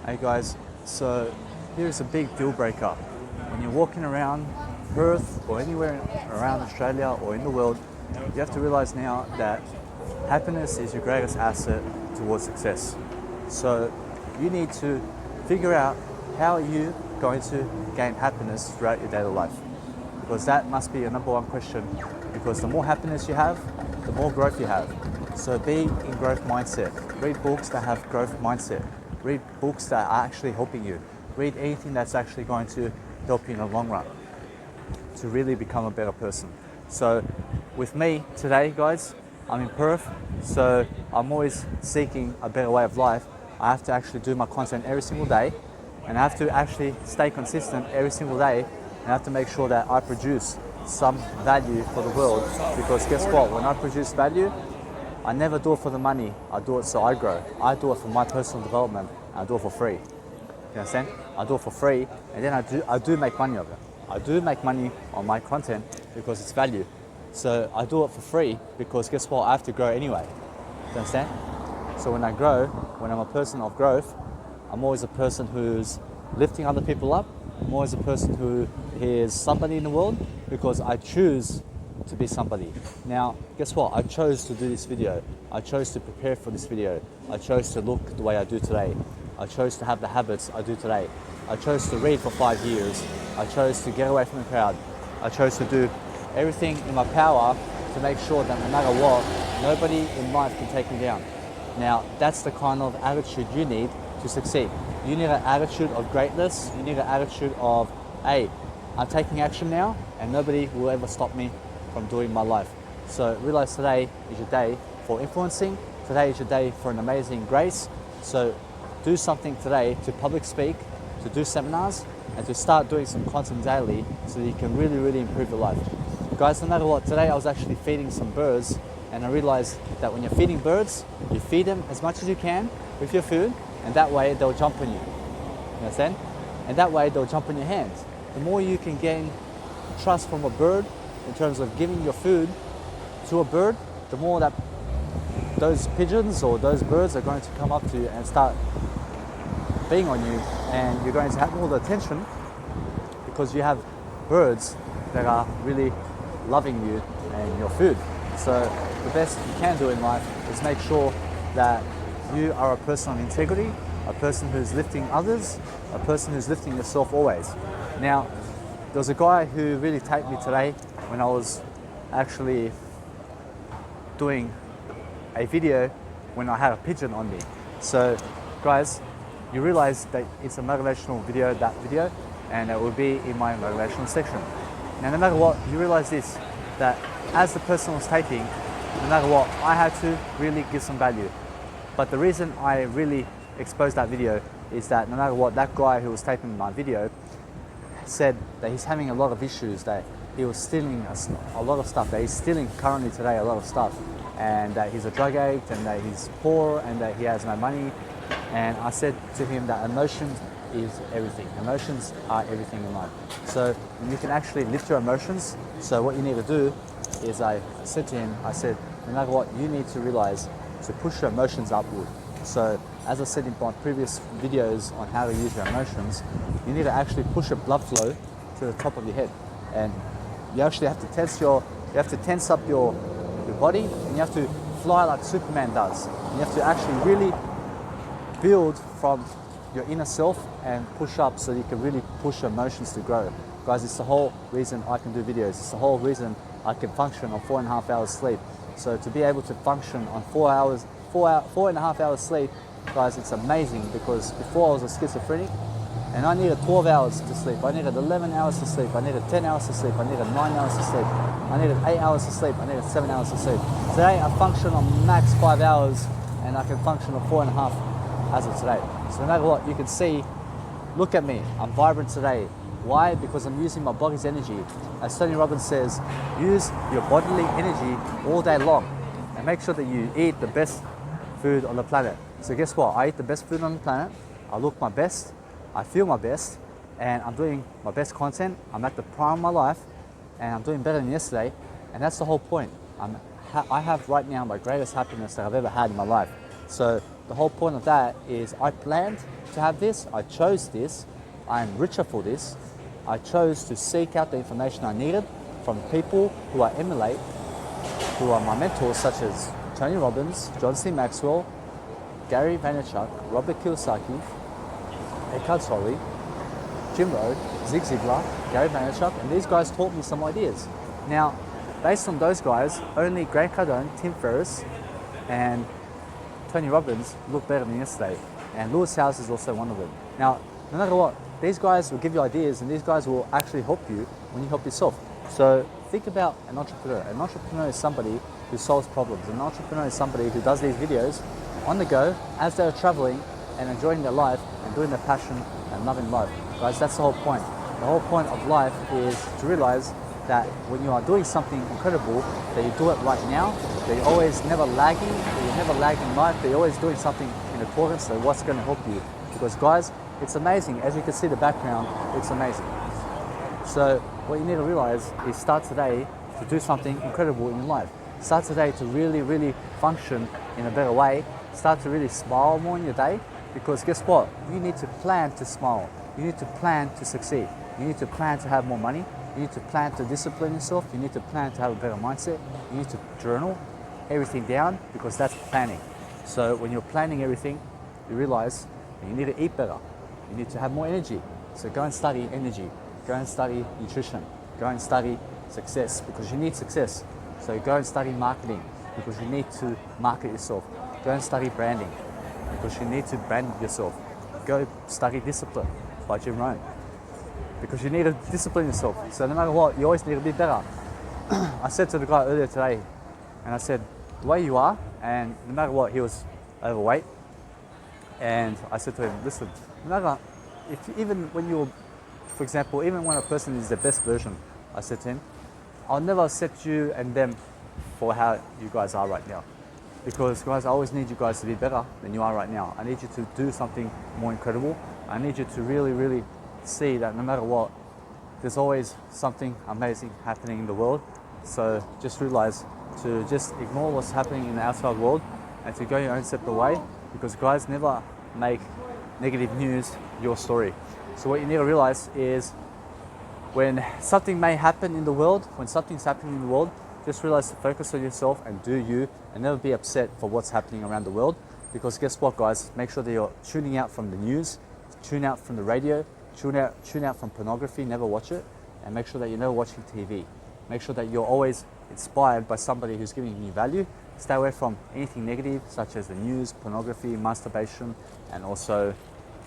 Hey guys, so here's a big deal breaker. When you're walking around Perth or anywhere around Australia or in the world, you have to realize now that happiness is your greatest asset towards success. So you need to figure out how are you going to gain happiness throughout your daily life. Because that must be your number one question. Because the more happiness you have, the more growth you have. So be in growth mindset. Read books that have growth mindset. Read books that are actually helping you. Read anything that's actually going to help you in the long run to really become a better person. So with me today, guys, I'm in Perth, so I'm always seeking a better way of life. I have to actually do my content every single day, and I have to actually stay consistent every single day, and I have to make sure that I produce some value for the world, because guess what? When I produce value, I never do it for the money. I do it so I grow. I do it for my personal development. I do it for free. You understand? I do it for free, and then I do make money of it. I do make money on my content because it's value. So I do it for free because guess what? I have to grow anyway. You understand? So when I grow, when I'm a person of growth, I'm always a person who's lifting other people up. I'm always a person who is somebody in the world because I choose to be somebody. Now, guess what? I chose to do this video. I chose to prepare for this video. I chose to look the way I do today. I chose to have the habits I do today. I chose to read for 5 years. I chose to get away from the crowd. I chose to do everything in my power to make sure that no matter what, nobody in life can take me down. Now, that's the kind of attitude you need to succeed. You need an attitude of greatness. You need an attitude of, hey, I'm taking action now and nobody will ever stop me from doing my life. So realize today is your day for influencing. Today is your day for an amazing grace. So do something today to public speak, to do seminars, and to start doing some content daily so that you can really, really improve your life. Guys, no matter what, today I was actually feeding some birds, and I realized that when you're feeding birds, you feed them as much as you can with your food, and that way they'll jump on you. You understand? And that way they'll jump on your hands. The more you can gain trust from a bird in terms of giving your food to a bird, the more that those pigeons or those birds are going to come up to you and start being on you, and you're going to have all the attention because you have birds that are really loving you and your food. So the best you can do in life is make sure that you are a person of integrity, a person who's lifting others, a person who's lifting yourself always. Now, there was a guy who really tapped me today when I was actually doing a video when I had a pigeon on me. So guys, you realize that it's a motivational video, that video, and it will be in my motivational section. Now, no matter what, you realize this, that as the person was taping, no matter what, I had to really give some value. But the reason I really exposed that video is that no matter what, that guy who was taping my video said that he's having a lot of issues, that he was stealing a lot of stuff, that he's stealing currently today a lot of stuff, and that he's a drug addict, and that he's poor, and that he has no money. And I said to him that emotions is everything. Emotions are everything in life. So you can actually lift your emotions. So what you need to do is, I said to him, I said, no matter what, you need to realize to push your emotions upward. So as I said in my previous videos on how to use your emotions, you need to actually push your blood flow to the top of your head. And you actually have to tense up your body, and you have to fly like Superman does. And you have to actually really build from your inner self and push up so you can really push your emotions to grow. Guys, it's the whole reason I can do videos. It's the whole reason I can function on 4.5 hours sleep. So to be able to function on 4.5 hours sleep, guys, it's amazing, because before I was a schizophrenic and I needed 12 hours to sleep. I needed 11 hours to sleep. I needed 10 hours to sleep. I needed 9 hours to sleep. I needed 8 hours to sleep. I needed 7 hours to sleep. Today I function on max 5 hours, and I can function on 4.5 as of today. So no matter what, you can see, look at me, I'm vibrant today. Why? Because I'm using my body's energy. As Tony Robbins says, use your bodily energy all day long, and make sure that you eat the best food on the planet. So guess what? I eat the best food on the planet, I look my best, I feel my best, and I'm doing my best content. I'm at the prime of my life, and I'm doing better than yesterday, and that's the whole point. I have right now my greatest happiness that I've ever had in my life. So the whole point of that is I planned to have this, I chose this, I'm richer for this. I chose to seek out the information I needed from people who I emulate, who are my mentors, such as Tony Robbins, John C. Maxwell, Gary Vaynerchuk, Robert Kiyosaki, Eckhart Tolle, Jim Rohn, Zig Ziglar, Gary Vaynerchuk, and these guys taught me some ideas. Now, based on those guys, only Grant Cardone, Tim Ferriss, and Tony Robbins look better than yesterday, and Lewis Howes is also one of them. Now, no matter what, these guys will give you ideas, and these guys will actually help you when you help yourself. So think about an entrepreneur. An entrepreneur is somebody who solves problems. An entrepreneur is somebody who does these videos on the go as they're traveling and enjoying their life and doing their passion and loving life. Guys, that's the whole point. The whole point of life is to realize that when you are doing something incredible, that you do it right now, that you're always never lagging, that you're never lagging in life, that you're always doing something in accordance to what's going to help you. Because guys, it's amazing. As you can see the background, it's amazing. So what you need to realize is start today to do something incredible in your life. Start today to really, really function in a better way. Start to really smile more in your day, because guess what? You need to plan to smile. You need to plan to succeed. You need to plan to have more money. You need to plan to discipline yourself. You need to plan to have a better mindset. You need to journal everything down, because that's planning. So when you're planning everything, you realize that you need to eat better. You need to have more energy. So go and study energy. Go and study nutrition. Go and study success, because you need success. So go and study marketing, because you need to market yourself. Go and study branding, because you need to brand yourself. Go study discipline by Jim Rohn, because you need to discipline yourself. So no matter what, you always need to be better. I said to the guy earlier today, and I said, the way you are, and no matter what, he was overweight. And I said to him, listen, no matter, even when you're, for example, even when a person is their best version, I said to him, I'll never accept you and them for how you guys are right now. Because guys, I always need you guys to be better than you are right now. I need you to do something more incredible. I need you to really, really see that no matter what, there's always something amazing happening in the world. So just realize to just ignore what's happening in the outside world and to go your own separate way, because guys, never make negative news your story. So what you need to realize is when something may happen in the world, when something's happening in the world, just realize to focus on yourself and do you, and never be upset for what's happening around the world. Because guess what, guys? Make sure that you're tuning out from the news, tune out from the radio, tune out from pornography, never watch it, and make sure that you're never watching TV. Make sure that you're always inspired by somebody who's giving you value. Stay away from anything negative, such as the news, pornography, masturbation, and also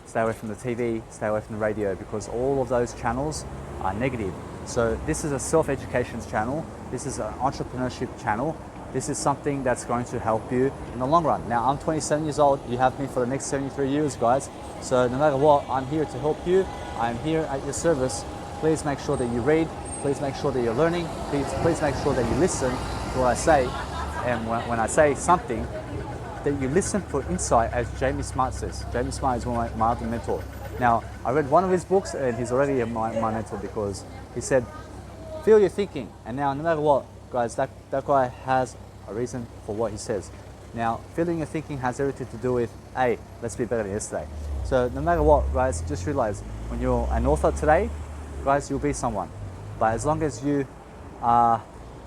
stay away from the TV, stay away from the radio, because all of those channels are negative. So this is a self-education channel. This is an entrepreneurship channel. This is something that's going to help you in the long run. Now, I'm 27 years old. You have me for the next 73 years, guys. So no matter what, I'm here to help you. I'm here at your service. Please make sure that you read. Please make sure that you're learning. Please make sure that you listen to what I say. And when I say something, that you listen for insight, as Jamie Smart says. Jamie Smart is one of my other mentors. Now, I read one of his books, and he's already my mentor, because he said, feel your thinking. And now, no matter what, guys, that guy has a reason for what he says. Now, feeling your thinking has everything to do with, hey, let's be better than yesterday. So no matter what, guys, just realize when you're an author today, guys, you'll be someone. But as long as you are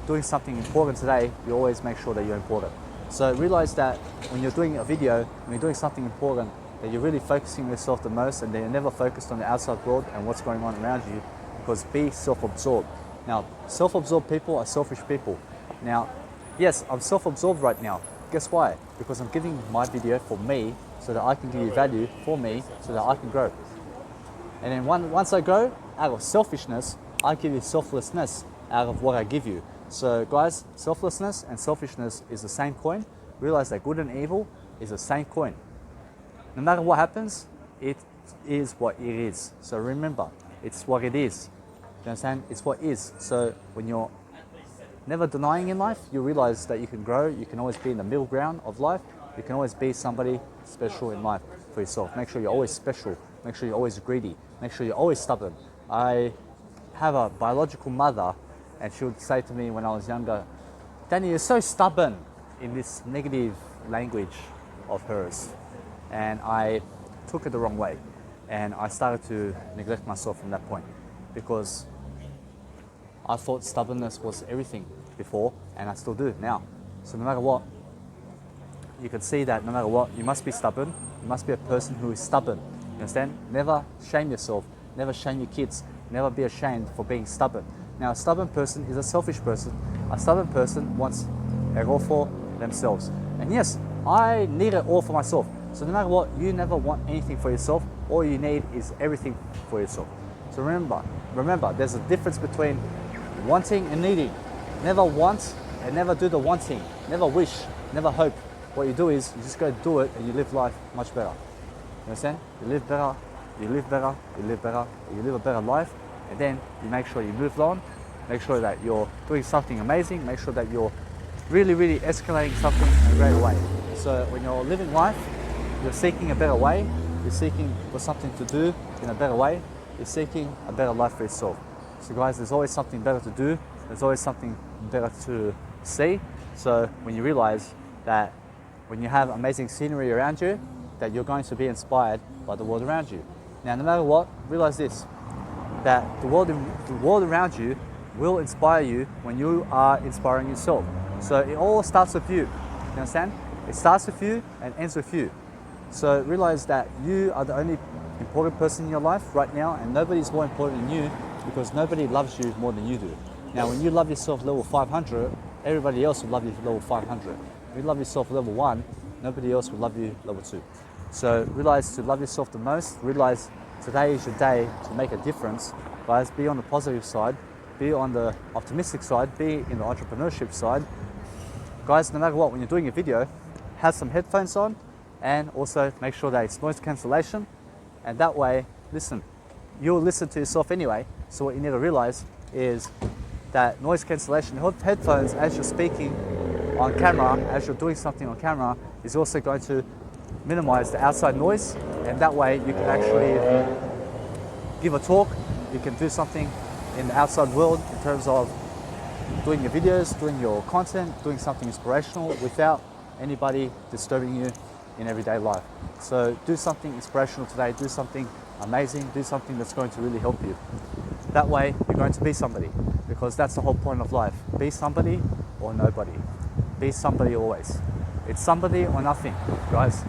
doing something important today, you always make sure that you're important. So realize that when you're doing a video, when you're doing something important, that you're really focusing on yourself the most, and that you're never focused on the outside world and what's going on around you, because be self-absorbed. Now, self-absorbed people are selfish people. Now, yes, I'm self-absorbed right now. Guess why? Because I'm giving my video for me, so that I can give you value for me, so that I can grow. And then once I grow, out of selfishness, I give you selflessness out of what I give you. So guys, selflessness and selfishness is the same coin. Realize that good and evil is the same coin. No matter what happens, it is what it is. So remember, it's what it is. You understand? It's what is. So when you're never denying in life, you realize that you can grow. You can always be in the middle ground of life. You can always be somebody special in life for yourself. Make sure you're always special. Make sure you're always greedy. Make sure you're always stubborn. I have a biological mother, and she would say to me when I was younger, Danny, you're so stubborn, in this negative language of hers. and I took it the wrong way, and I started to neglect myself from that point because I thought stubbornness was everything before, and I still do now. So no matter what, you can see that no matter what, you must be stubborn. You must be a person who is stubborn. You understand? Never shame yourself. Never shame your kids. Never be ashamed for being stubborn. Now, a stubborn person is a selfish person. A stubborn person wants it all for themselves. And yes, I need it all for myself. So no matter what, you never want anything for yourself. All you need is everything for yourself. So remember, there's a difference between wanting and needing. Never want and never do the wanting. Never wish, never hope. What you do is you just go do it and you live life much better. You understand? You live better, you live better, you live better, you live a better life, and then you make sure you move on, make sure that you're doing something amazing, make sure that you're really, really escalating something in a great way. So when you're living life, you're seeking a better way, you're seeking for something to do in a better way, you're seeking a better life for yourself. So guys, there's always something better to do, there's always something better to see. So when you realize that when you have amazing scenery around you, that you're going to be inspired by the world around you. Now, no matter what, realize this, that the world around you will inspire you when you are inspiring yourself. So it all starts with you. You understand? It starts with you and ends with you. So realize that you are the only important person in your life right now, and nobody's more important than you because nobody loves you more than you do. Now, when you love yourself level 500, everybody else will love you level 500. If you love yourself level 1, nobody else will love you level 2. So realize to love yourself the most. Realize today is your day to make a difference. Guys, be on the positive side, be on the optimistic side, be in the entrepreneurship side. Guys, no matter what, when you're doing a video, have some headphones on, and also make sure that it's noise cancellation. And that way, listen, you'll listen to yourself anyway. So what you need to realize is that noise cancellation headphones, as you're speaking on camera, as you're doing something on camera, is also going to minimize the outside noise, and that way you can actually give a talk, you can do something in the outside world in terms of doing your videos, doing your content, doing something inspirational without anybody disturbing you in everyday life. So do something inspirational today, do something amazing, do something that's going to really help you. That way you're going to be somebody, because that's the whole point of life. Be somebody or nobody. Be somebody always. It's somebody or nothing, guys.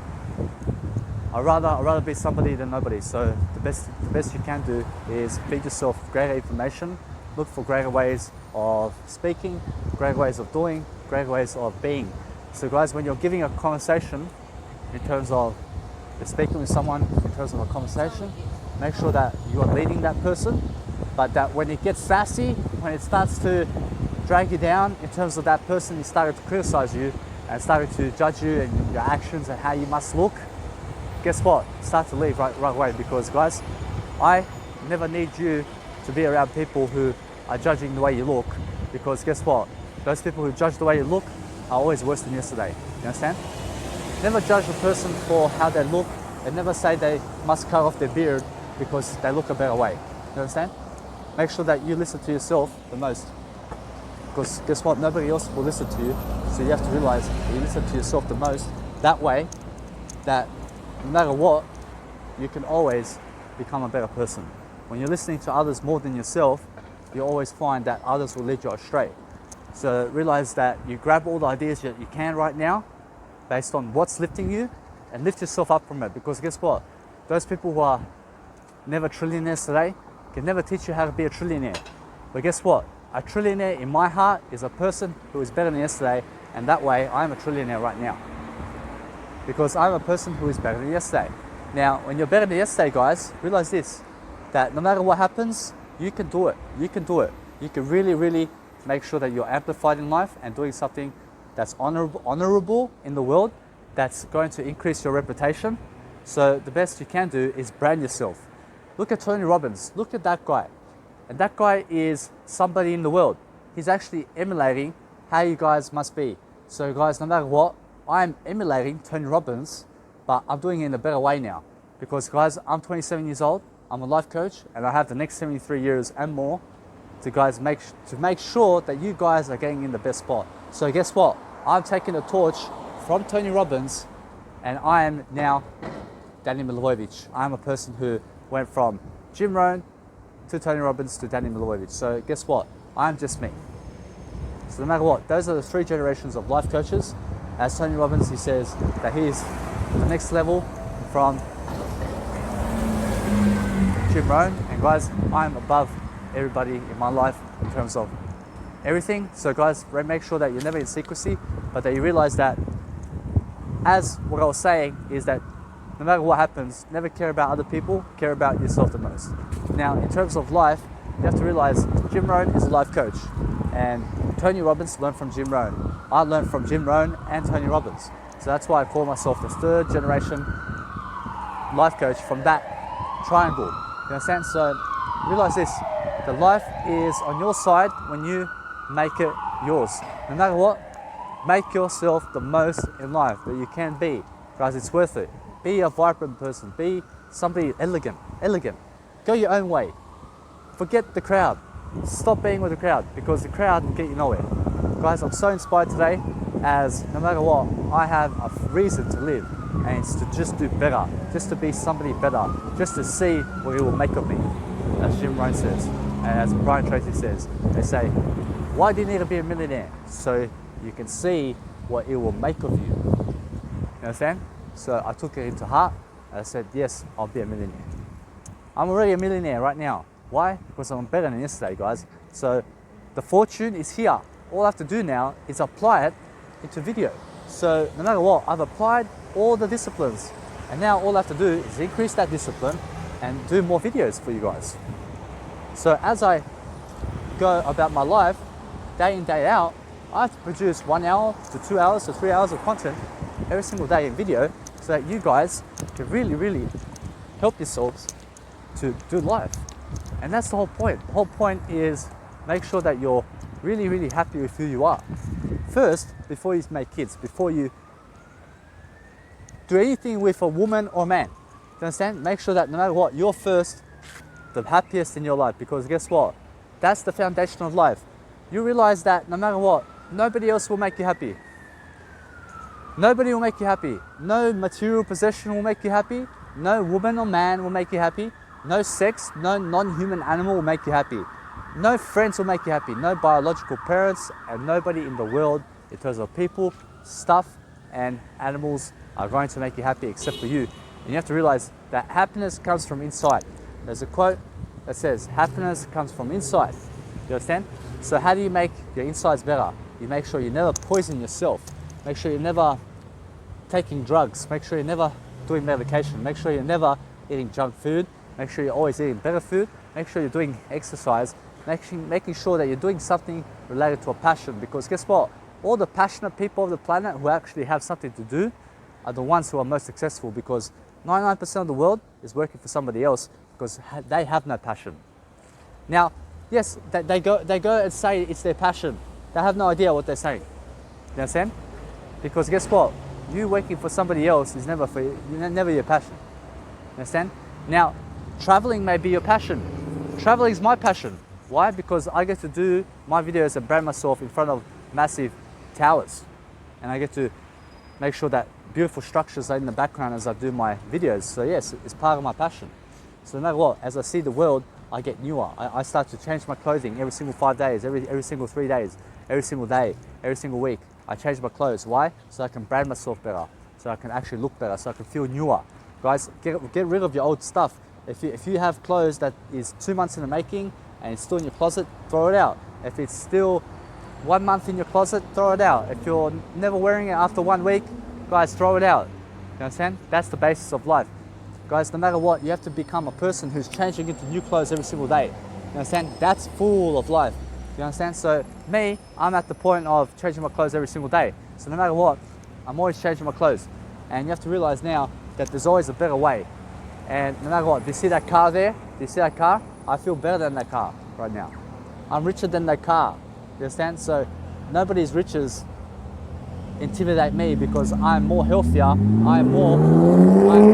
I'd rather be somebody than nobody. So the best you can do is feed yourself greater information, look for greater ways of speaking, greater ways of doing, greater ways of being. So guys, when you're giving a conversation, in terms of you're speaking with someone, in terms of a conversation, make sure that you are leading that person, but that when it gets sassy, when it starts to drag you down in terms of that person is starting to criticize you and starting to judge you and your actions and how you must look, guess what? Start to leave right away, because guys, I never need you to be around people who are judging the way you look, because guess what? Those people who judge the way you look are always worse than yesterday. You understand? Never judge a person for how they look, and never say they must cut off their beard because they look a better way. You understand? Make sure that you listen to yourself the most. Because guess what? Nobody else will listen to you. So you have to realize that you listen to yourself the most. That way, that no matter what, you can always become a better person. When you're listening to others more than yourself, you always find that others will lead you astray. So realize that you grab all the ideas that you can right now based on what's lifting you, and lift yourself up from it. Because guess what? Those people who are never trillionaires today can never teach you how to be a trillionaire. But guess what? A trillionaire in my heart is a person who is better than yesterday, and that way I'm a trillionaire right now. Because I'm a person who is better than yesterday. Now, when you're better than yesterday, guys, realize this, that no matter what happens, you can do it. You can do it. You can really, really make sure that you're amplified in life and doing something that's honorable in the world, that's going to increase your reputation. So the best you can do is brand yourself. Look at Tony Robbins. Look at that guy. And that guy is somebody in the world. He's actually emulating how you guys must be. So guys, no matter what, I'm emulating Tony Robbins, but I'm doing it in a better way now. Because guys, I'm 27 years old, I'm a life coach, and I have the next 73 years and more to make sure that you guys are getting in the best spot. So guess what? I'm taking the torch from Tony Robbins, and I am now Danny Milivojevic. I'm a person who went from Jim Rohn to Tony Robbins to Danny Milivojevic. So guess what? I'm just me. So no matter what, those are the 3 generations of life coaches. As Tony Robbins, he says that he's the next level from Jim Rohn. And guys, I'm above everybody in my life in terms of everything. So guys, make sure that you're never in secrecy, but that you realize that, as what I was saying, is that no matter what happens, never care about other people, care about yourself the most. Now, in terms of life, you have to realize Jim Rohn is a life coach, and Tony Robbins learned from Jim Rohn. I learned from Jim Rohn and Tony Robbins. So that's why I call myself the 3rd generation life coach from that triangle. You understand? So realize this, the life is on your side when you make it yours. No matter what, make yourself the most in life that you can be. Guys, it's worth it. Be a vibrant person. Be somebody elegant. Go your own way. Forget the crowd. Stop being with the crowd, because the crowd will get you nowhere. Guys, I'm so inspired today, as no matter what, I have a reason to live, and it's to just do better, just to be somebody better, just to see what it will make of me, as Jim Rohn says, and as Brian Tracy says. They say, why do you need to be a millionaire? So you can see what it will make of you. You understand? So I took it into heart. I said, yes, I'll be a millionaire. I'm already a millionaire right now. Why? Because I'm better than yesterday, guys. So the fortune is here. All I have to do now is apply it into video. So no matter what, I've applied all the disciplines, and now all I have to do is increase that discipline and do more videos for you guys. So as I go about my life, day in, day out, I have to produce 1 hour to 2 hours to 3 hours of content every single day in video, so that you guys can really help yourselves to do life. And that's the whole point. The whole point is make sure that you're really happy with who you are. First, before you make kids, before you do anything with a woman or man, you understand? Make sure that no matter what, you're first, the happiest in your life, because guess what? That's the foundation of life. You realize that no matter what, nobody else will make you happy. Nobody will make you happy. No material possession will make you happy. No woman or man will make you happy. No sex, no non-human animal will make you happy. No friends will make you happy. No biological parents, and nobody in the world, in terms of people, stuff, and animals, are going to make you happy except for you. And you have to realize that happiness comes from inside. There's a quote that says, happiness comes from inside. You understand? So how do you make your insides better? You make sure you never poison yourself. Make sure you're never taking drugs. Make sure you're never doing medication. Make sure you're never eating junk food. Make sure you're always eating better food. Make sure you're doing exercise. Making sure that you're doing something related to a passion. Because guess what? All the passionate people of the planet who actually have something to do are the ones who are most successful, because 99% of the world is working for somebody else because they have no passion. Now, yes, they go and say it's their passion. They have no idea what they're saying. You understand? Because guess what? You working for somebody else is never your passion. You understand? Now, traveling may be your passion. Traveling is my passion. Why? Because I get to do my videos and brand myself in front of massive towers. And I get to make sure that beautiful structures are in the background as I do my videos. So yes, it's part of my passion. So no matter what, as I see the world, I get newer. I start to change my clothing every single 5 days, every single 3 days, every single day, every single week. I change my clothes. Why? So I can brand myself better, so I can actually look better, so I can feel newer. Guys, get rid of your old stuff. If you have clothes that is 2 months in the making and it's still in your closet, throw it out. If it's still 1 month in your closet, throw it out. If you're never wearing it after 1 week, guys, throw it out. You understand? That's the basis of life. Guys, no matter what, you have to become a person who's changing into new clothes every single day. You understand? That's full of life. You understand? So me, I'm at the point of changing my clothes every single day. So no matter what, I'm always changing my clothes. And you have to realize now that there's always a better way. And no matter what, do you see that car there? Do you see that car? I feel better than that car right now. I'm richer than that car. You understand? So nobody's riches intimidate me, because I'm more healthier. I am more worth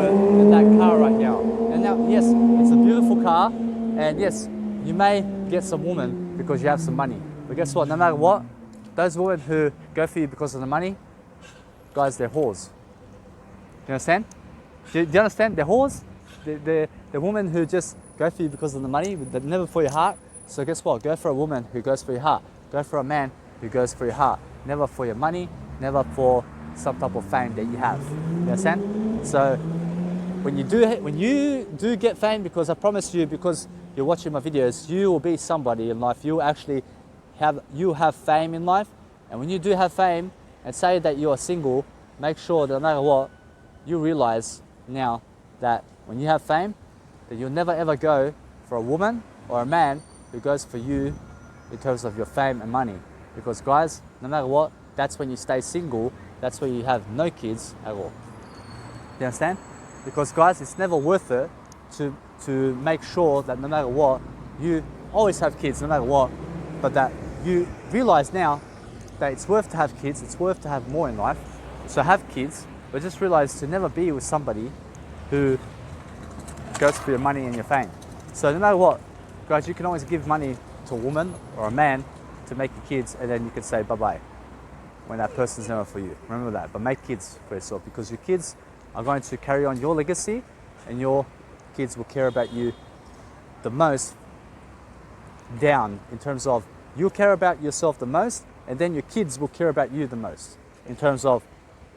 it than that car right now. And now, yes, it's a beautiful car, and yes, you may get some woman because you have some money. But guess what? No matter what, those women who go for you because of the money, guys, they're whores. You understand? Do you understand? They're whores. The women who just go for you because of the money, but never for your heart. So guess what? Go for a woman who goes for your heart. Go for a man who goes for your heart. Never for your money, never for some type of fame that you have. You understand? So when you do get fame, because I promise you, because you're watching my videos, you will be somebody in life. You actually have fame in life. And when you do have fame and say that you are single, make sure that no matter what, you realize now that when you have fame, that you'll never ever go for a woman or a man who goes for you in terms of your fame and money. Because guys, no matter what, that's when you stay single, that's when you have no kids at all. You understand? Because guys, it's never worth it to make sure that no matter what, you always have kids, no matter what, but that you realize now that it's worth to have kids, it's worth to have more in life. So have kids, but just realize to never be with somebody who goes for your money and your fame. So no matter what, guys, you can always give money to a woman or a man to make your kids, and then you can say bye-bye when that person's never for you. Remember that, but make kids for yourself, because your kids are going to carry on your legacy, and your kids will care about you the most down in terms of you'll care about yourself the most, and then your kids will care about you the most in terms of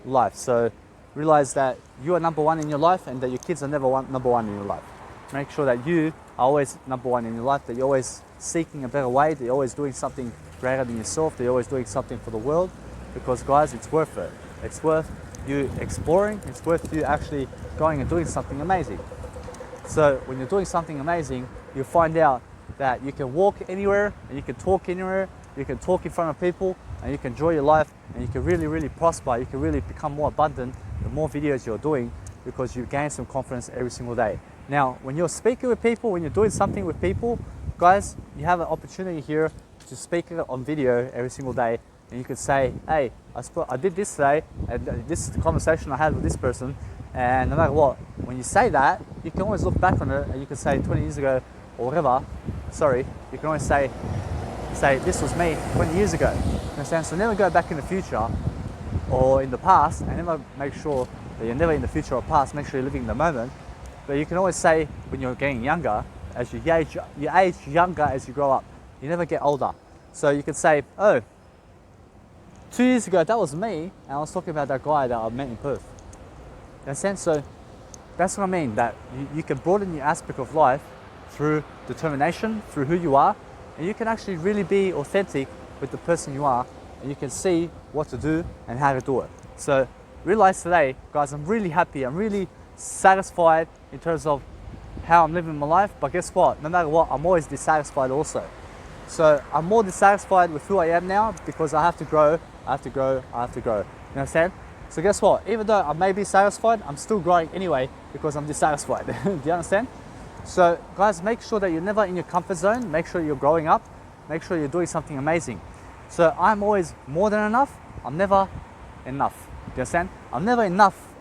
life. So realize that you are number one in your life, and that your kids are never number one in your life. Make sure that you are always number one in your life, that you're always seeking a better way, that you're always doing something greater than yourself, that you're always doing something for the world, because guys, it's worth it. It's worth you exploring, it's worth you actually going and doing something amazing. So when you're doing something amazing, you'll find out that you can walk anywhere, and you can talk anywhere, you can talk in front of people, and you can enjoy your life, and you can really, really prosper, you can really become more abundant the more videos you're doing, because you gain some confidence every single day. Now, when you're speaking with people, when you're doing something with people, guys, you have an opportunity here to speak on video every single day, and you can say, hey, I did this today, and this is the conversation I had with this person, and no matter what, when you say that, you can always look back on it, and you can say 20 years ago, or whatever, sorry, you can always say this was me 20 years ago. You understand? So never go back in the future or in the past, and never make sure that you're never in the future or past, make sure you're living in the moment. But you can always say when you're getting younger, as you age younger as you grow up, you never get older. So you can say, oh, 2 years ago, that was me, and I was talking about that guy that I met in Perth. You understand? So that's what I mean, that you can broaden your aspect of life through determination, through who you are, and you can actually really be authentic with the person you are, and you can see what to do and how to do it. So realize today, guys, I'm really happy, I'm really satisfied in terms of how I'm living my life, but guess what? No matter what, I'm always dissatisfied also. So I'm more dissatisfied with who I am now, because I have to grow, I have to grow, I have to grow. You understand? So guess what? Even though I may be satisfied, I'm still growing anyway, because I'm dissatisfied. Do you understand? So guys, make sure that you're never in your comfort zone, make sure you're growing up, make sure you're doing something amazing. So I'm always more than enough, I'm never enough. Do you understand? I'm never enough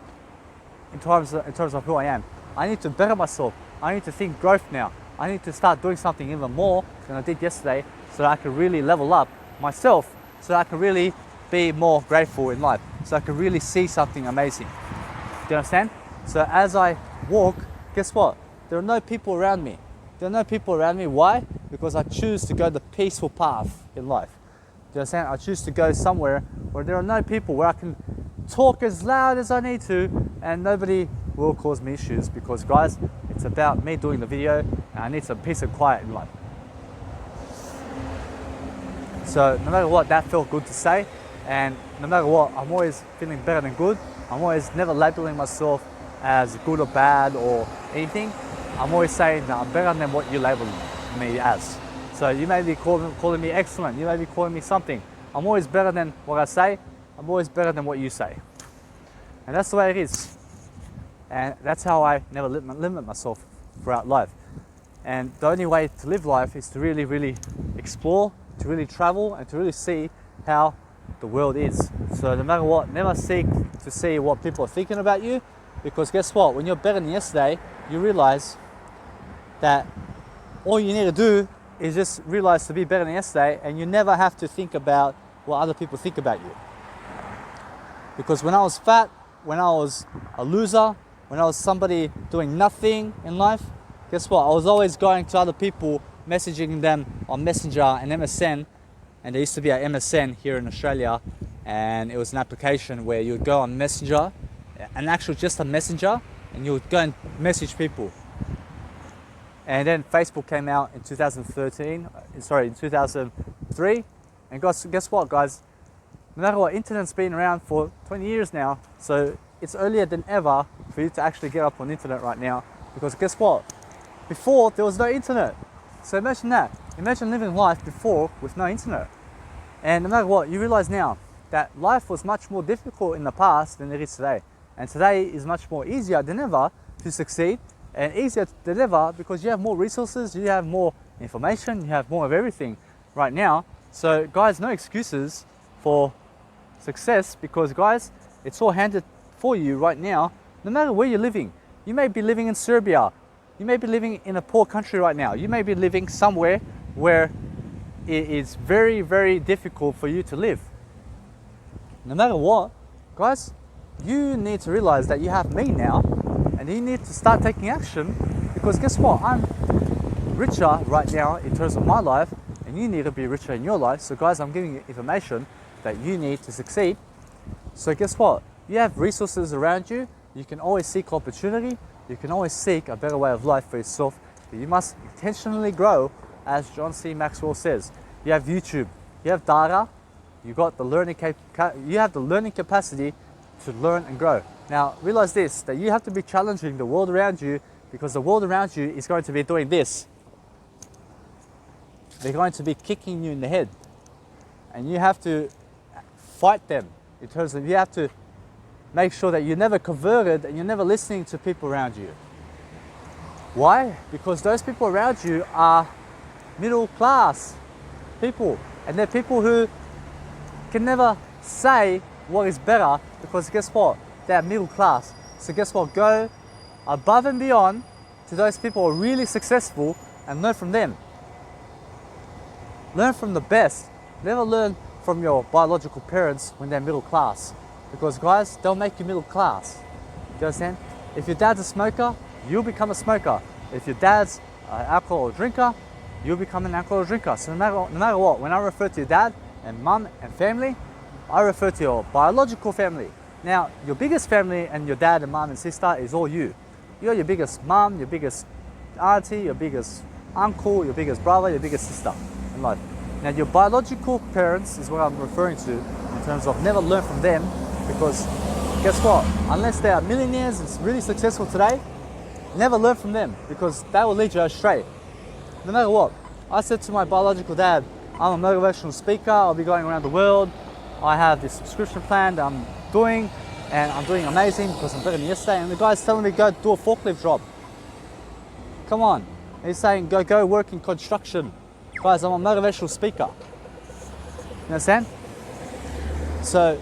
in terms of who I am. I need to better myself. I need to think growth now. I need to start doing something even more than I did yesterday, so that I can really level up myself, so that I can really be more grateful in life, so I can really see something amazing. Do you understand? So as I walk, guess what? There are no people around me. There are no people around me. Why? Because I choose to go the peaceful path in life. Do you understand? I choose to go somewhere where there are no people, where I can talk as loud as I need to, and nobody will cause me issues, because guys, it's about me doing the video, and I need some peace and quiet in life. So no matter what, that felt good to say, and no matter what, I'm always feeling better than good. I'm always never labeling myself as good or bad or anything. I'm always saying that I'm better than what you label me as. So you may be calling me excellent, you may be calling me something. I'm always better than what I say, I'm always better than what you say. And that's the way it is. And that's how I never limit myself throughout life. And the only way to live life is to really, really explore, to really travel, and to really see how the world is. So no matter what, never seek to see what people are thinking about you, because guess what? When you're better than yesterday, you realize that all you need to do is just realize to be better than yesterday, and you never have to think about what other people think about you. Because when I was fat, when I was a loser, when I was somebody doing nothing in life, guess what? I was always going to other people, messaging them on Messenger and MSN. And there used to be a MSN here in Australia, and it was an application where you would go on Messenger, just a messenger, and you would go and message people. And then Facebook came out in 2003. And guess what, guys? No matter what, internet's been around for 20 years now, so it's earlier than ever for you to actually get up on internet right now. Because guess what? Before, there was no internet. So imagine that. Imagine living life before with no internet. And no matter what, you realize now that life was much more difficult in the past than it is today. And today is much more easier than ever to succeed, and easier than ever because you have more resources, you have more information, you have more of everything right now. So guys, no excuses for success, because guys, it's all handed for you right now, no matter where you're living. You may be living in Serbia, you may be living in a poor country right now, you may be living somewhere where it is very, very difficult for you to live. No matter what, guys, you need to realize that you have me now, and you need to start taking action, because guess what? I'm richer right now in terms of my life, and you need to be richer in your life. So guys, I'm giving you information that you need to succeed. So guess what? You have resources around you. You can always seek opportunity. You can always seek a better way of life for yourself. But you must intentionally grow, as John C. Maxwell says. You have YouTube, you have data, you have the learning capacity to learn and grow. Now realize this, that you have to be challenging the world around you, because the world around you is going to be doing this. They're going to be kicking you in the head, and you have to fight them in terms of, you have to make sure that you're never converted and you're never listening to people around you. Why? Because those people around you are middle class people, and they're people who can never say what is better, because guess what? They're middle class. So guess what? Go above and beyond to those people who are really successful and learn from them. Learn from the best. Never learn from your biological parents when they're middle class, because guys, they'll make you middle class. Do you understand? If your dad's a smoker, you'll become a smoker. If your dad's an alcohol drinker, you'll become an alcohol drinker. So no matter what, when I refer to your dad and mum and family, I refer to your biological family. Now, your biggest family and your dad and mum and sister is all you. You're your biggest mum, your biggest auntie, your biggest uncle, your biggest brother, your biggest sister in life. Now, your biological parents is what I'm referring to in terms of never learn from them, because guess what? Unless they are millionaires and really successful today, never learn from them, because that will lead you astray. No matter what, I said to my biological dad, I'm a motivational speaker, I'll be going around the world, I have this subscription plan that I'm doing, and I'm doing amazing because I'm better than yesterday. And the guy's telling me go do a forklift job. Come on. He's saying go work in construction. Guys, I'm a motivational speaker. You understand? So,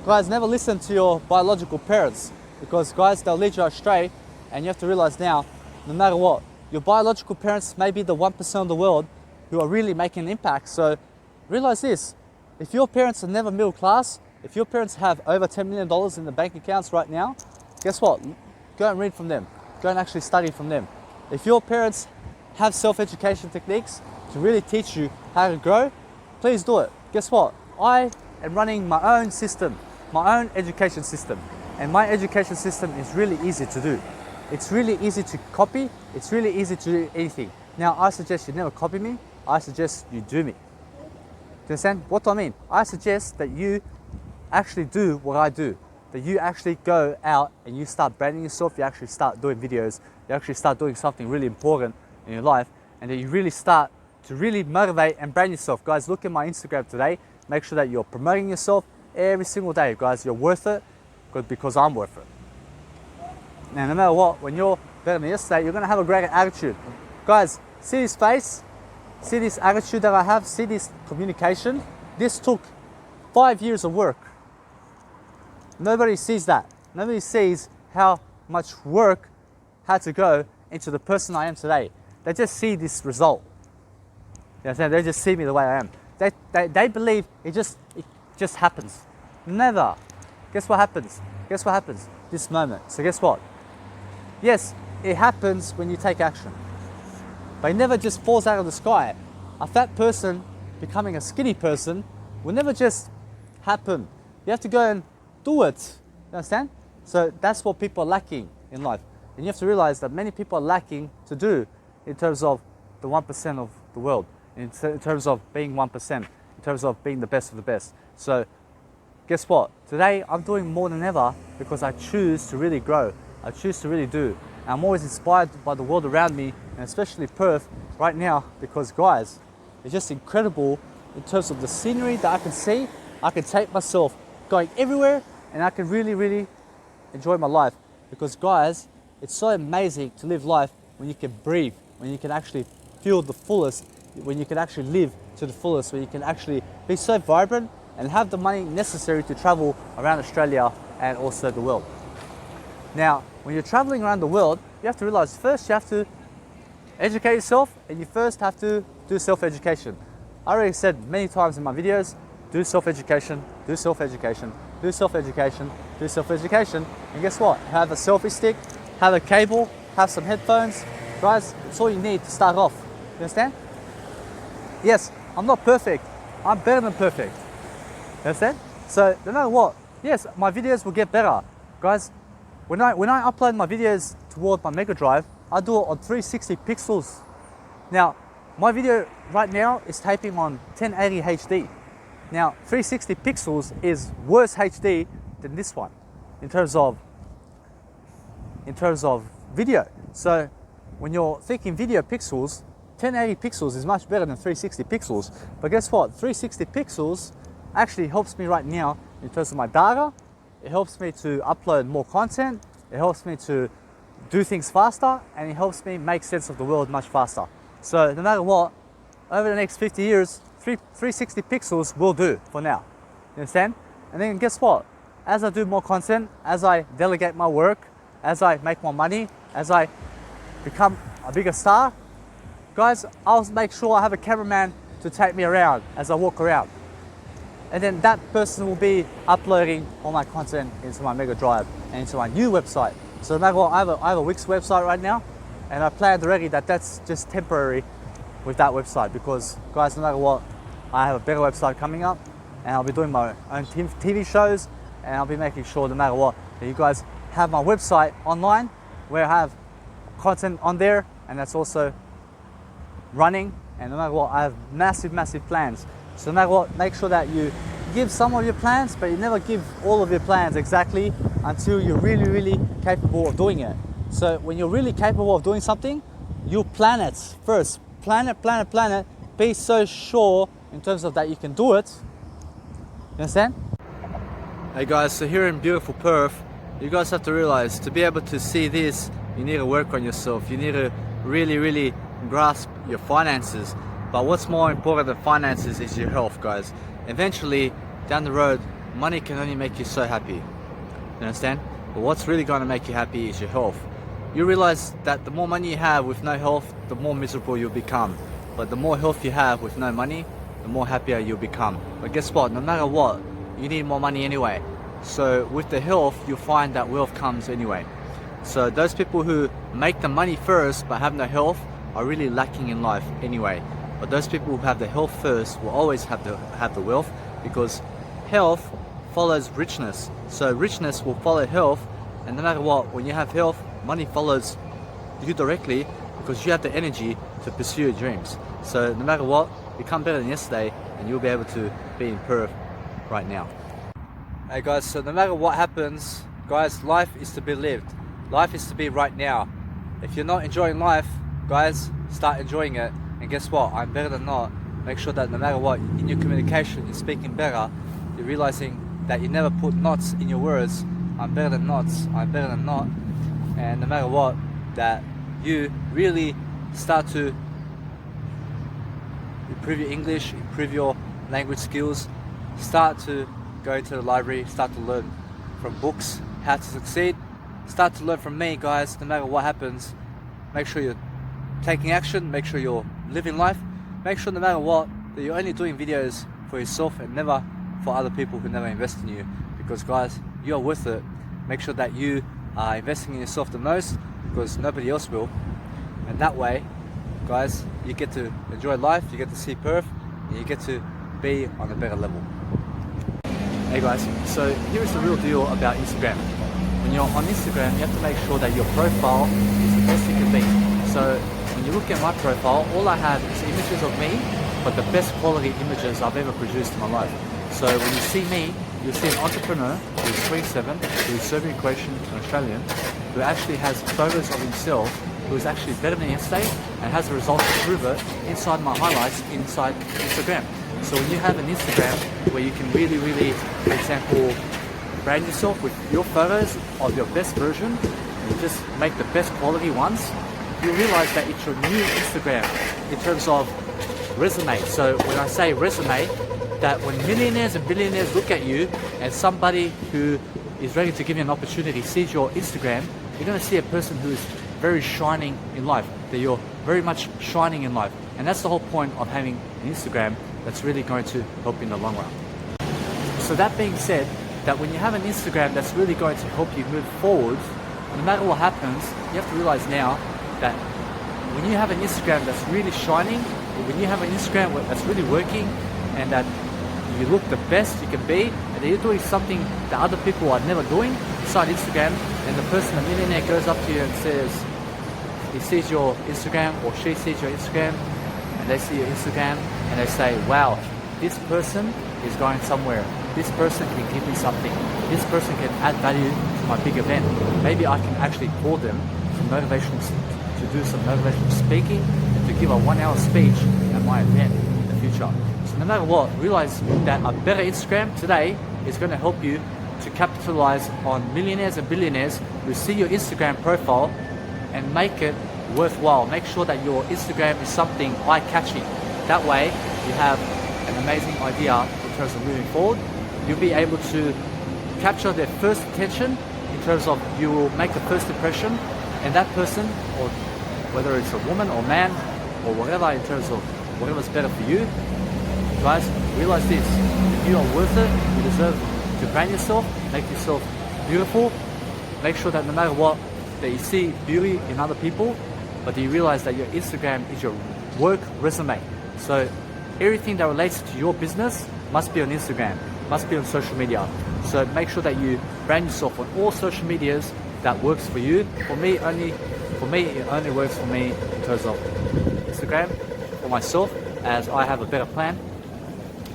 guys, never listen to your biological parents, because guys, they'll lead you astray. And you have to realize now, no matter what, your biological parents may be the 1% of the world who are really making an impact. So realize this, if your parents are never middle class, if your parents have over $10 million in the bank accounts right now, guess what? Go and read from them. Go and actually study from them. If your parents have self-education techniques to really teach you how to grow, please do it. Guess what? I am running my own system, my own education system. And my education system is really easy to do. It's really easy to copy. It's really easy to do anything. Now, I suggest you never copy me. I suggest you do me. Do you understand? What do I mean? I suggest that you actually do what I do. That you actually go out and you start branding yourself. You actually start doing videos. You actually start doing something really important in your life. And that you really start to really motivate and brand yourself. Guys, look at my Instagram today. Make sure that you're promoting yourself every single day. Guys, you're worth it because I'm worth it. Now, no matter what, when you're better than yesterday, you're going to have a great attitude. Guys, see this face? See this attitude that I have? See this communication? This took 5 years of work. Nobody sees that. Nobody sees how much work had to go into the person I am today. They just see this result. You know, they just see me the way I am. They believe it just happens. Never. guess what happens? Guess what happens? This moment. So guess what? Yes, it happens when you take action. But it never just falls out of the sky. A fat person becoming a skinny person will never just happen. You have to go and do it. You understand? So that's what people are lacking in life. And you have to realize that many people are lacking to do in terms of the 1% of the world, in terms of being 1%, in terms of being the best of the best. So guess what? Today I'm doing more than ever because I choose to really grow. I choose to really do. And I'm always inspired by the world around me, and especially Perth right now, because guys, it's just incredible in terms of the scenery that I can see. I can take myself going everywhere and I can really, really enjoy my life. Because guys, it's so amazing to live life when you can breathe, when you can actually feel the fullest, when you can actually live to the fullest, when you can actually be so vibrant and have the money necessary to travel around Australia and also the world. Now, when you're traveling around the world, you have to realize first you have to educate yourself, and you first have to do self-education. I already said many times in my videos, do self-education, do self-education, do self-education, do self-education, and guess what? Have a selfie stick, have a cable, have some headphones. Guys, it's all you need to start off. You understand? Yes, I'm not perfect. I'm better than perfect. You understand? So no matter what, yes, my videos will get better. Guys, when I upload my videos toward my Mega Drive, I do it on 360 pixels. Now, my video right now is taping on 1080 HD. Now, 360 pixels is worse HD than this one in terms of video. So when you're thinking video pixels, 1080 pixels is much better than 360 pixels. But guess what? 360 pixels actually helps me right now in terms of my data. It helps me to upload more content. It helps me to do things faster, and it helps me make sense of the world much faster. So no matter what, over the next 50 years, 360 pixels will do for now. You understand? And then guess what? As I do more content, as I delegate my work, as I make more money, as I become a bigger star, guys, I'll make sure I have a cameraman to take me around as I walk around. And then that person will be uploading all my content into my Mega Drive and into my new website. So no matter what, I have a Wix website right now, and I planned already that that's just temporary with that website, because guys, no matter what, I have a better website coming up, and I'll be doing my own TV shows, and I'll be making sure no matter what that you guys have my website online where I have content on there, and that's also running. And no matter what, I have massive plans. So no matter what, make sure that you give some of your plans, but you never give all of your plans exactly until you're really capable of doing it. So when you're really capable of doing something, you plan it first. Plan it. Be so sure in terms of that you can do it. You understand? Hey guys, so here in beautiful Perth, you guys have to realize, to be able to see this, you need to work on yourself. You need to really grasp your finances. But what's more important than finances is your health, guys. Eventually, down the road, money can only make you so happy. You understand? But what's really going to make you happy is your health. You realize that the more money you have with no health, the more miserable you'll become. But the more health you have with no money, the more happier you'll become. But guess what? No matter what, you need more money anyway. So with the health, you'll find that wealth comes anyway. So those people who make the money first but have no health are really lacking in life anyway. But those people who have the health first will always have the wealth, because health follows richness. So richness will follow health, and no matter what, when you have health, money follows you directly, because you have the energy to pursue your dreams. So no matter what, become better than yesterday, and you'll be able to be in Perth right now. Hey guys, so no matter what happens, guys, life is to be lived. Life is to be right now. If you're not enjoying life, guys, start enjoying it. And guess what? I'm better than not. Make sure that no matter what, in your communication, you're speaking better. You're realizing that you never put knots in your words. I'm better than knots. I'm better than not. And no matter what, that you really start to improve your English, improve your language skills, start to go into the library, start to learn from books how to succeed. Start to learn from me, guys. No matter what happens, make sure you're taking action, make sure you're living life, make sure no matter what that you're only doing videos for yourself and never for other people who never invest in you. Because guys, you are worth it. Make sure that you are investing in yourself the most, because nobody else will. And that way, guys, you get to enjoy life, you get to see Perth, and you get to be on a better level. Hey guys, so here's the real deal about Instagram. When you're on Instagram, you have to make sure that your profile is the best it can be. So when you look at my profile, all I have is images of me, but the best quality images I've ever produced in my life. So when you see me, you'll see an entrepreneur who's 27, who's serving equation, an Australian, who actually has photos of himself, who is actually better than yesterday, and has the results to prove it inside my highlights inside Instagram. So when you have an Instagram where you can really, for example, brand yourself with your photos of your best version, and you just make the best quality ones, you realize that it's your new Instagram in terms of resume. So when I say resume, that when millionaires and billionaires look at you and somebody who is ready to give you an opportunity sees your Instagram, you're going to see a person who is very shining in life, that you're very much shining in life. And that's the whole point of having an Instagram that's really going to help you in the long run. So that being said, that when you have an Instagram that's really going to help you move forward, no matter what happens, you have to realize now that when you have an Instagram that's really shining, when you have an Instagram that's really working, and that you look the best you can be, and that you're doing something that other people are never doing inside Instagram, and the person, the millionaire, goes up to you and says, he sees your Instagram or she sees your Instagram, and they see your Instagram and they say, wow, this person is going somewhere. This person can give me something. This person can add value to my big event. Maybe I can actually call them to do some motivational speaking and to give a 1-hour speech at my event in the future. So no matter what, realize that a better Instagram today is going to help you to capitalize on millionaires and billionaires who see your Instagram profile and make it worthwhile. Make sure that your Instagram is something eye-catching. That way you have an amazing idea in terms of moving forward. You'll be able to capture their first attention in terms of you will make a first impression, and that person, or whether it's a woman or man or whatever, in terms of whatever's better for you, guys, realize this: if you are worth it, you deserve to brand yourself, make yourself beautiful. Make sure that no matter what, that you see beauty in other people, but you realize that your Instagram is your work resume. So everything that relates to your business must be on Instagram, must be on social media. So make sure that you brand yourself on all social medias that works for you. For me, it only works for me in terms of Instagram for myself, as I have a better plan,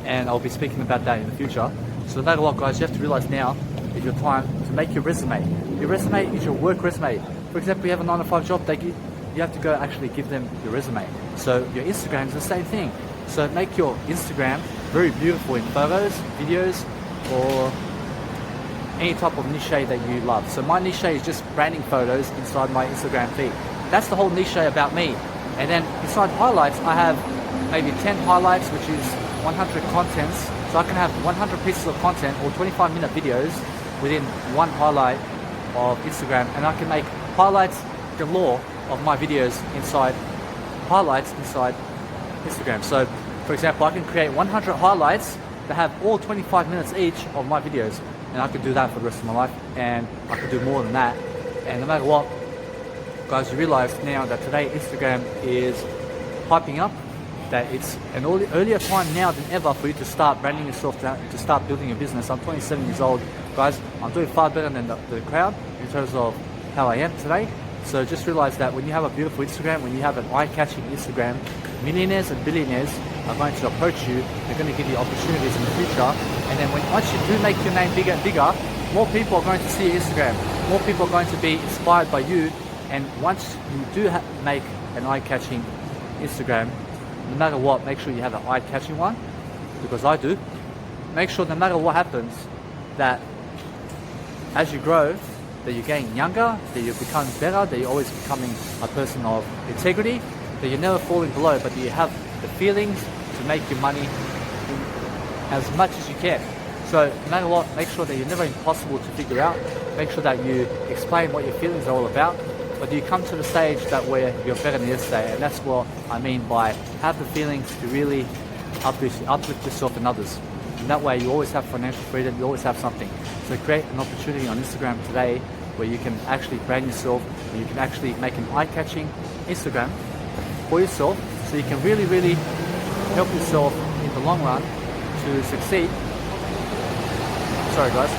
and I'll be speaking about that in the future. So no matter what, guys, you have to realize now is your time to make your resume. Your resume is your work resume. For example, you have a 9-to-5 job, you have to go actually give them your resume. So your Instagram is the same thing. So make your Instagram very beautiful in photos, videos, or any type of niche that you love. So my niche is just branding photos inside my Instagram feed. That's the whole niche about me. And then inside highlights, I have maybe 10 highlights, which is 100 contents. So I can have 100 pieces of content or 25-minute videos within one highlight of Instagram, and I can make highlights galore of my videos inside highlights inside Instagram. So for example, I can create 100 highlights that have all 25 minutes each of my videos, and I can do that for the rest of my life, and I can do more than that. And no matter what, guys, you realize now that today Instagram is hyping up, that it's an earlier time now than ever for you to start branding yourself, to start building your business. I'm 27 years old, guys. I'm doing far better than the crowd in terms of how I am today. So just realize that when you have a beautiful Instagram, when you have an eye-catching Instagram, millionaires and billionaires are going to approach you. They're going to give you opportunities in the future. And then once you do make your name bigger and bigger, more people are going to see your Instagram. More people are going to be inspired by you. And once you do make an eye-catching Instagram, no matter what, make sure you have an eye-catching one, because I do. Make sure no matter what happens, that as you grow, that you're getting younger, that you're becoming better, that you're always becoming a person of integrity, that you're never falling below, but you have the feelings to make your money as much as you can. So no matter what, make sure that you're never impossible to figure out. Make sure that you explain what your feelings are all about, but you come to the stage that where you're better than yesterday, and that's what I mean by have the feelings to really uplift yourself and others. and that way you always have financial freedom, you always have something. So create an opportunity on Instagram today where you can actually brand yourself, where you can actually make an eye-catching Instagram for yourself, so you can really, really help yourself in the long run to succeed. Sorry guys.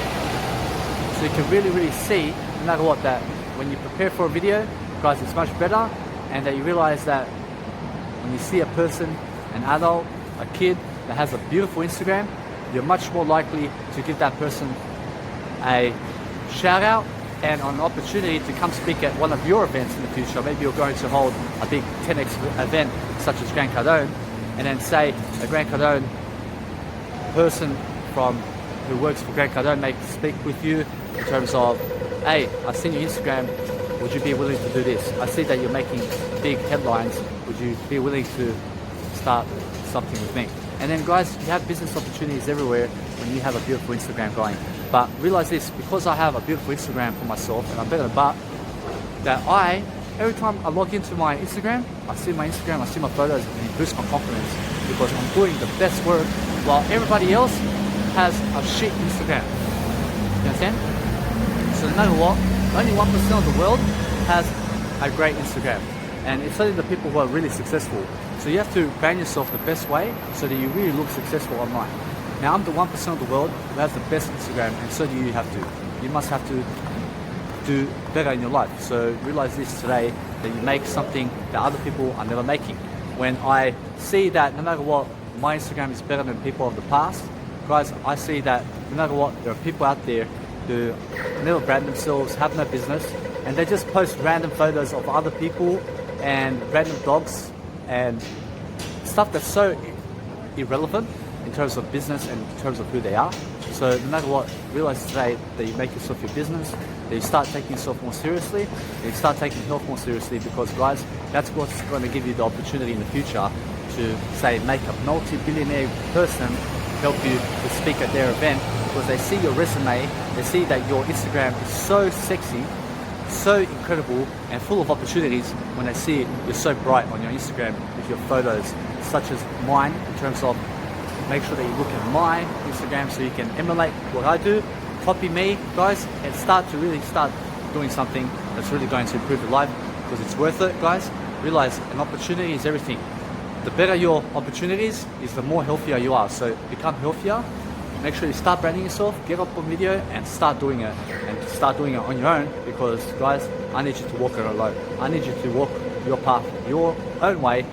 So you can really, really see, no matter what, that when you prepare for a video, guys, it's much better, and that you realize that when you see a person, an adult, a kid that has a beautiful Instagram, you're much more likely to give that person a shout out and an opportunity to come speak at one of your events in the future. Maybe you're going to hold a big 10x event such as Grant Cardone, and then say a Grant Cardone person who works for Grant Cardone may speak with you in terms of, hey, I've seen your Instagram, would you be willing to do this? I see that you're making big headlines, would you be willing to start something with me? And then guys, you have business opportunities everywhere when you have a beautiful Instagram going. But realize this, because I have a beautiful Instagram for myself, and I'm better than but, that every time I log into my Instagram, I see my photos, and it boosts my confidence, because I'm doing the best work while everybody else has a shit Instagram. You understand? So no matter what, only 1% of the world has a great Instagram, and it's only the people who are really successful. So you have to brand yourself the best way so that you really look successful online. Now I'm the 1% of the world who has the best Instagram, and so do you have to. You must have to do better in your life. So realize this today, that you make something that other people are never making. When I see that no matter what, my Instagram is better than people of the past, guys, I see that no matter what, there are people out there who never brand themselves, have no business, and they just post random photos of other people and random dogs and stuff that's so irrelevant in terms of business and in terms of who they are. So no matter what, realize today that you make yourself your business, that you start taking yourself more seriously, that you start taking health more seriously, because guys, that's what's going to give you the opportunity in the future to, say, make a multi-billionaire person help you to speak at their event, because they see your resume, they see that your Instagram is so sexy, so incredible and full of opportunities. When they see it, you're so bright on your Instagram with your photos, such as mine, in terms of make sure that you look at my Instagram so you can emulate what I do, copy me, guys, and start doing something that's really going to improve your life, because it's worth it, guys. Realize an opportunity is everything. The better your opportunities is, the more healthier you are. So become healthier. Make sure you start branding yourself, get up on video and start doing it. And start doing it on your own, because guys, I need you to walk it alone. I need you to walk your path your own way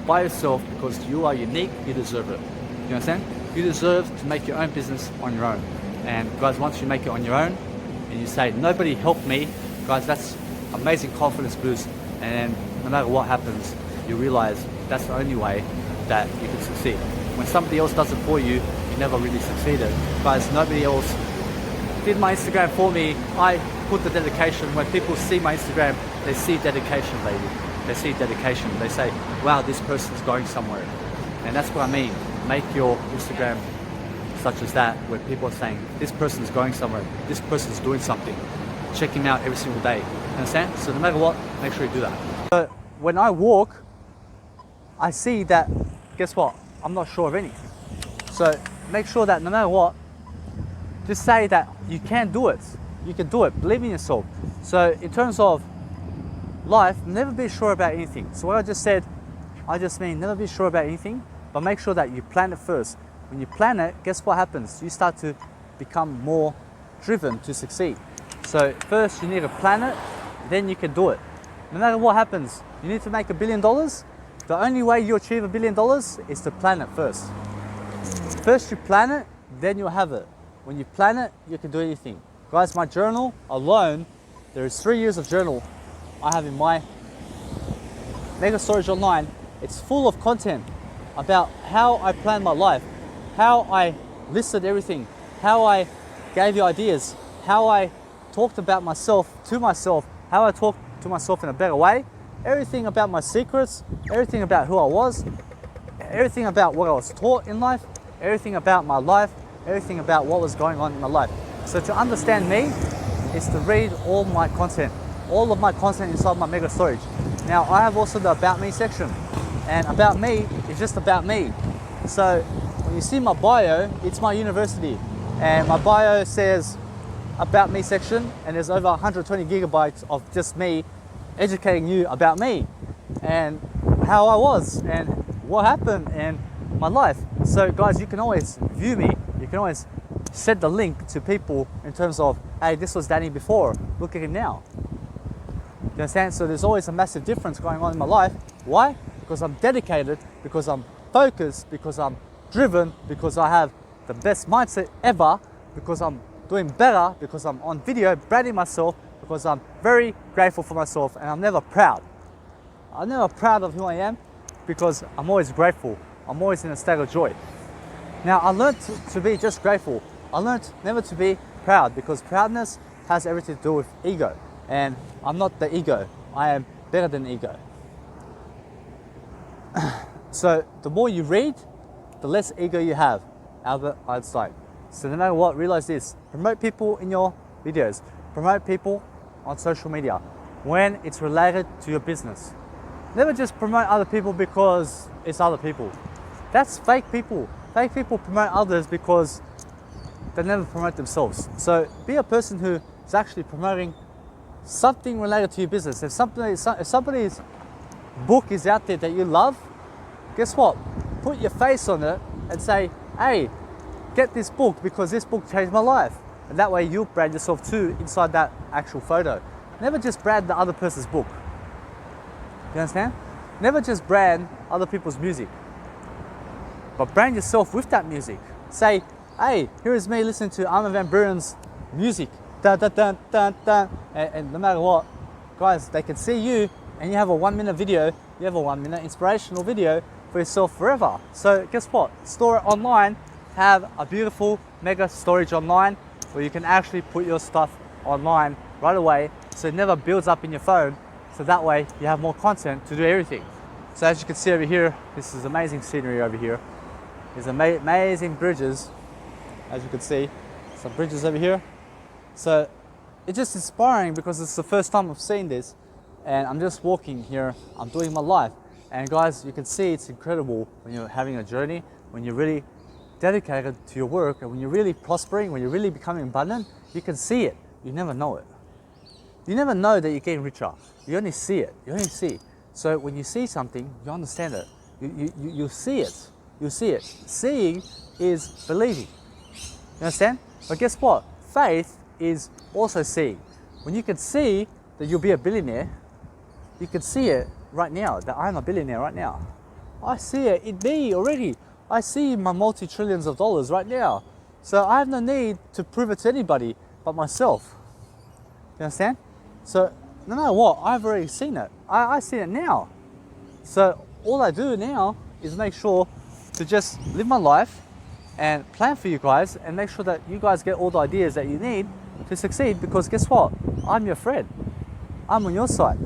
by yourself, because you are unique, you deserve it. You understand? You deserve to make your own business on your own. And guys, once you make it on your own and you say, nobody helped me, guys, that's amazing confidence boost. And no matter what happens, you realize that's the only way that you can succeed. When somebody else does it for you, you never really succeeded. Guys, nobody else did my Instagram for me. I put the dedication. When people see my Instagram, they see dedication, baby. They see dedication. They say, wow, this person's going somewhere. And that's what I mean. Make your Instagram such as that, where people are saying, this person's going somewhere, this person's doing something. Check him out every single day. Understand? So no matter what, make sure you do that. So when I walk, I see that, guess what? I'm not sure of anything. So make sure that no matter what, just say that you can do it. You can do it. Believe in yourself. So in terms of life, never be sure about anything. So what I just said, I just mean never be sure about anything, but make sure that you plan it first. When you plan it, guess what happens? You start to become more driven to succeed. So first you need to plan it, then you can do it. No matter what happens, you need to make $1 billion. The only way you achieve $1 billion is to plan it first. First you plan it, then you'll have it. When you plan it, you can do anything. Guys, my journal alone, there is 3 years of journal I have in my mega storage online. It's full of content about how I planned my life, how I listed everything, how I gave you ideas, how I talked about myself to myself, how I talked to myself in a better way, everything about my secrets, everything about who I was, everything about what I was taught in life, everything about my life, everything about what was going on in my life. So to understand me is to read all my content, all of my content inside my mega storage. Now I have also the About Me section, and About Me is just about me. So when you see my bio, it's my university. And my bio says about me section, and there's over 120 gigabytes of just me educating you about me and how I was and what happened and my life. So guys, you can always view me. You can always set the link to people in terms of, hey, this was Danny before, look at him now. You understand? So there's always a massive difference going on in my life. Why? Because I'm dedicated, because I'm focused, because I'm driven, because I have the best mindset ever, because I'm doing better, because I'm on video branding myself, because I'm very grateful for myself, and I'm never proud. I'm never proud of who I am because I'm always grateful. I'm always in a state of joy. Now, I learned to be just grateful. I learned never to be proud because proudness has everything to do with ego. And I'm not the ego. I am better than ego. So the more you read, the less ego you have. Albert Einstein. So no matter what, realize this. Promote people in your videos. Promote people on social media when it's related to your business. Never just promote other people because it's other people. That's fake people. Fake people promote others because they never promote themselves. So be a person who is actually promoting something related to your business. If somebody's book is out there that you love, guess what? Put your face on it and say, hey, get this book because this book changed my life. And that way you'll brand yourself too inside that actual photo. Never just brand the other person's book. You understand? Never just brand other people's music, but brand yourself with that music. Say, hey, here is me listening to Armin van Buuren's music. Dun, dun, dun, dun, dun. And no matter what, guys, they can see you and you have a 1 minute video, you have a 1 minute inspirational video for yourself forever. So guess what? Store it online, have a beautiful mega storage online where you can actually put your stuff online right away so it never builds up in your phone. So that way you have more content to do everything. So as you can see over here, this is amazing scenery over here. There's amazing bridges, as you can see, some bridges over here. So it's just inspiring because it's the first time I've seen this and I'm just walking here, I'm doing my life. And guys, you can see it's incredible when you're having a journey, when you're really dedicated to your work and when you're really prospering, when you're really becoming abundant, you can see it, you never know it. You never know that you're getting richer. You only see it. You only see. So when you see something, you understand it. You see it. You see it. Seeing is believing. You understand? But guess what? Faith is also seeing. When you can see that you'll be a billionaire, you can see it right now, that I'm a billionaire right now. I see it in me already. I see my multi-trillions of dollars right now. So I have no need to prove it to anybody but myself. You understand? So no matter what, I've already seen it. I see it now. So all I do now is make sure to just live my life and plan for you guys and make sure that you guys get all the ideas that you need to succeed, because guess what? I'm your friend. I'm on your side.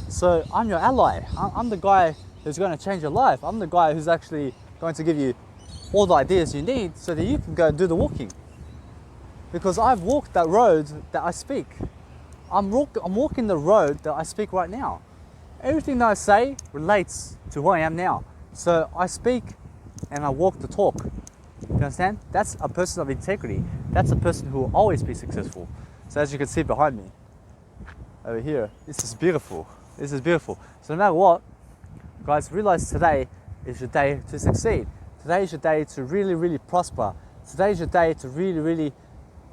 So I'm your ally. I'm the guy who's going to change your life. I'm the guy who's actually going to give you all the ideas you need so that you can go and do the walking. Because I've walked that road that I speak. I'm walking the road that I speak right now. Everything that I say relates to who I am now. So I speak and I walk the talk. You understand? That's a person of integrity. That's a person who will always be successful. So as you can see behind me, over here, this is beautiful. This is beautiful. So no matter what, guys, realize today is your day to succeed. Today is your day to really, really prosper. Today is your day to really, really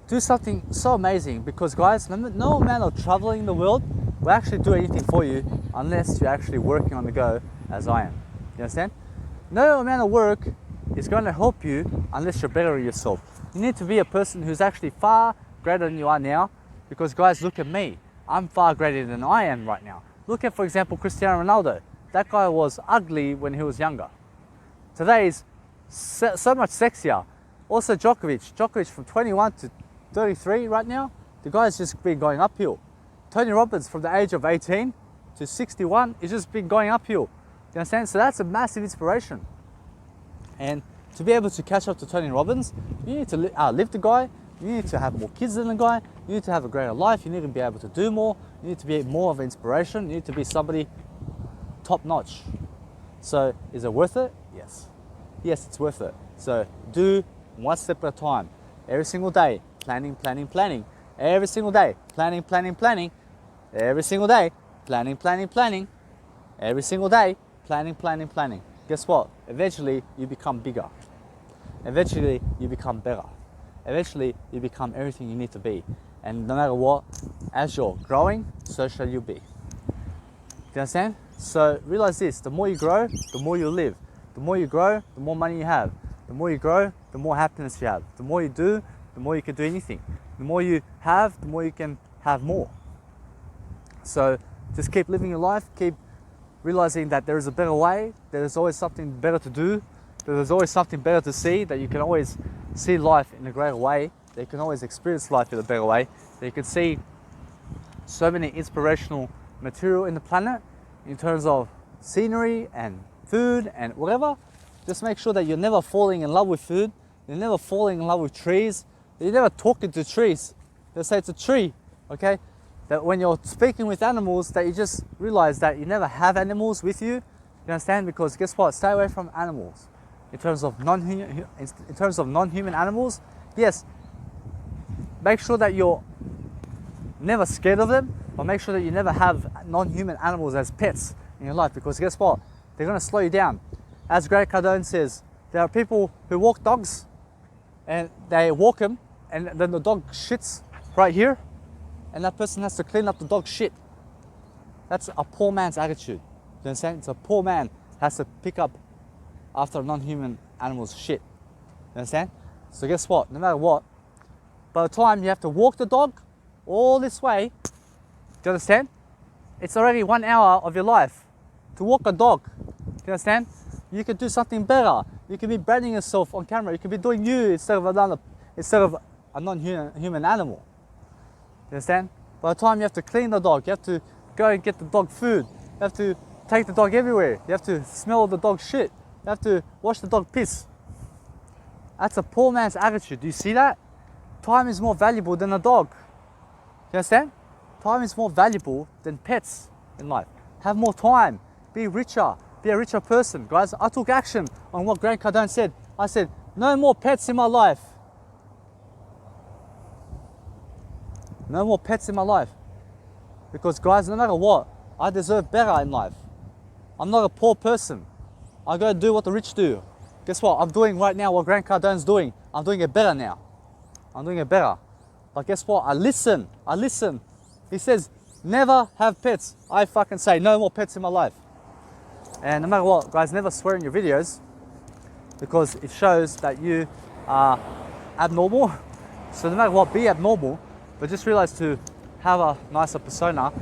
do something so amazing, because guys, no amount of traveling the world will actually do anything for you unless you're actually working on the go as I am. You understand? No amount of work is going to help you unless you're bettering yourself. You need to be a person who's actually far greater than you are now, because guys, look at me. I'm far greater than I am right now. Look at, for example, Cristiano Ronaldo. That guy was ugly when he was younger. Today is so much sexier. Also Djokovic from 21 to 33 right now, the guy's just been going uphill. Tony Robbins from the age of 18 to 61 is just been going uphill. You understand? So that's a massive inspiration. And to be able to catch up to Tony Robbins, you need to outlive the guy, you need to have more kids than the guy, you need to have a greater life, you need to be able to do more, you need to be more of an inspiration, you need to be somebody top notch. So is it worth it? Yes. yes, it's worth it. So do one step at a time. Every single day, planning, planning, planning. Every single day, planning, planning, planning. Every single day, planning, planning, planning. Every single day, planning, planning, planning. Guess what? Eventually, you become bigger. Eventually, you become better. Eventually, you become everything you need to be. And no matter what, as you're growing, so shall you be. Do you understand? So realize this, the more you grow, the more you live. The more you grow, the more money you have. The more you grow, the more happiness you have. The more you do, the more you can do anything. The more you have, the more you can have more. So just keep living your life, keep realizing that there is a better way, there is always something better to do, there is always something better to see, that you can always see life in a greater way, that you can always experience life in a better way, that you can see so many inspirational material in the planet in terms of scenery and food and whatever. Just make sure that you're never falling in love with food, you're never falling in love with trees, that you're never talking to trees. They'll say it's a tree, okay? That when you're speaking with animals, that you just realize that you never have animals with you. You understand? Because guess what? Stay away from animals. In terms of non-human animals, yes, make sure that you're never scared of them, but make sure that you never have non-human animals as pets in your life, because guess what? They're going to slow you down. As Grant Cardone says, there are people who walk dogs and they walk them and then the dog shits right here and that person has to clean up the dog shit. That's a poor man's attitude. You understand? It's a poor man has to pick up after a non-human animal's shit. You understand? So guess what? No matter what, by the time you have to walk the dog all this way, do you understand? It's already 1 hour of your life to walk a dog. Do you understand? You can do something better. You can be branding yourself on camera. You can be doing you instead of a non-human animal. You understand? By the time you have to clean the dog, you have to go and get the dog food. You have to take the dog everywhere. You have to smell the dog shit. You have to wash the dog piss. That's a poor man's attitude. Do you see that? Time is more valuable than a dog. You understand? Time is more valuable than pets in life. Have more time. Be richer. Be a richer person. Guys, I took action on what Grant Cardone said. I said, no more pets in my life. No more pets in my life. Because guys, no matter what, I deserve better in life. I'm not a poor person. I go do what the rich do. Guess what? I'm doing right now what Grant Cardone's doing. I'm doing it better now. I'm doing it better. But guess what? I listen. He says, never have pets. I fucking say, no more pets in my life. And no matter what, guys, never swear in your videos because it shows that you are abnormal. So no matter what, be abnormal, but just realize to have a nicer persona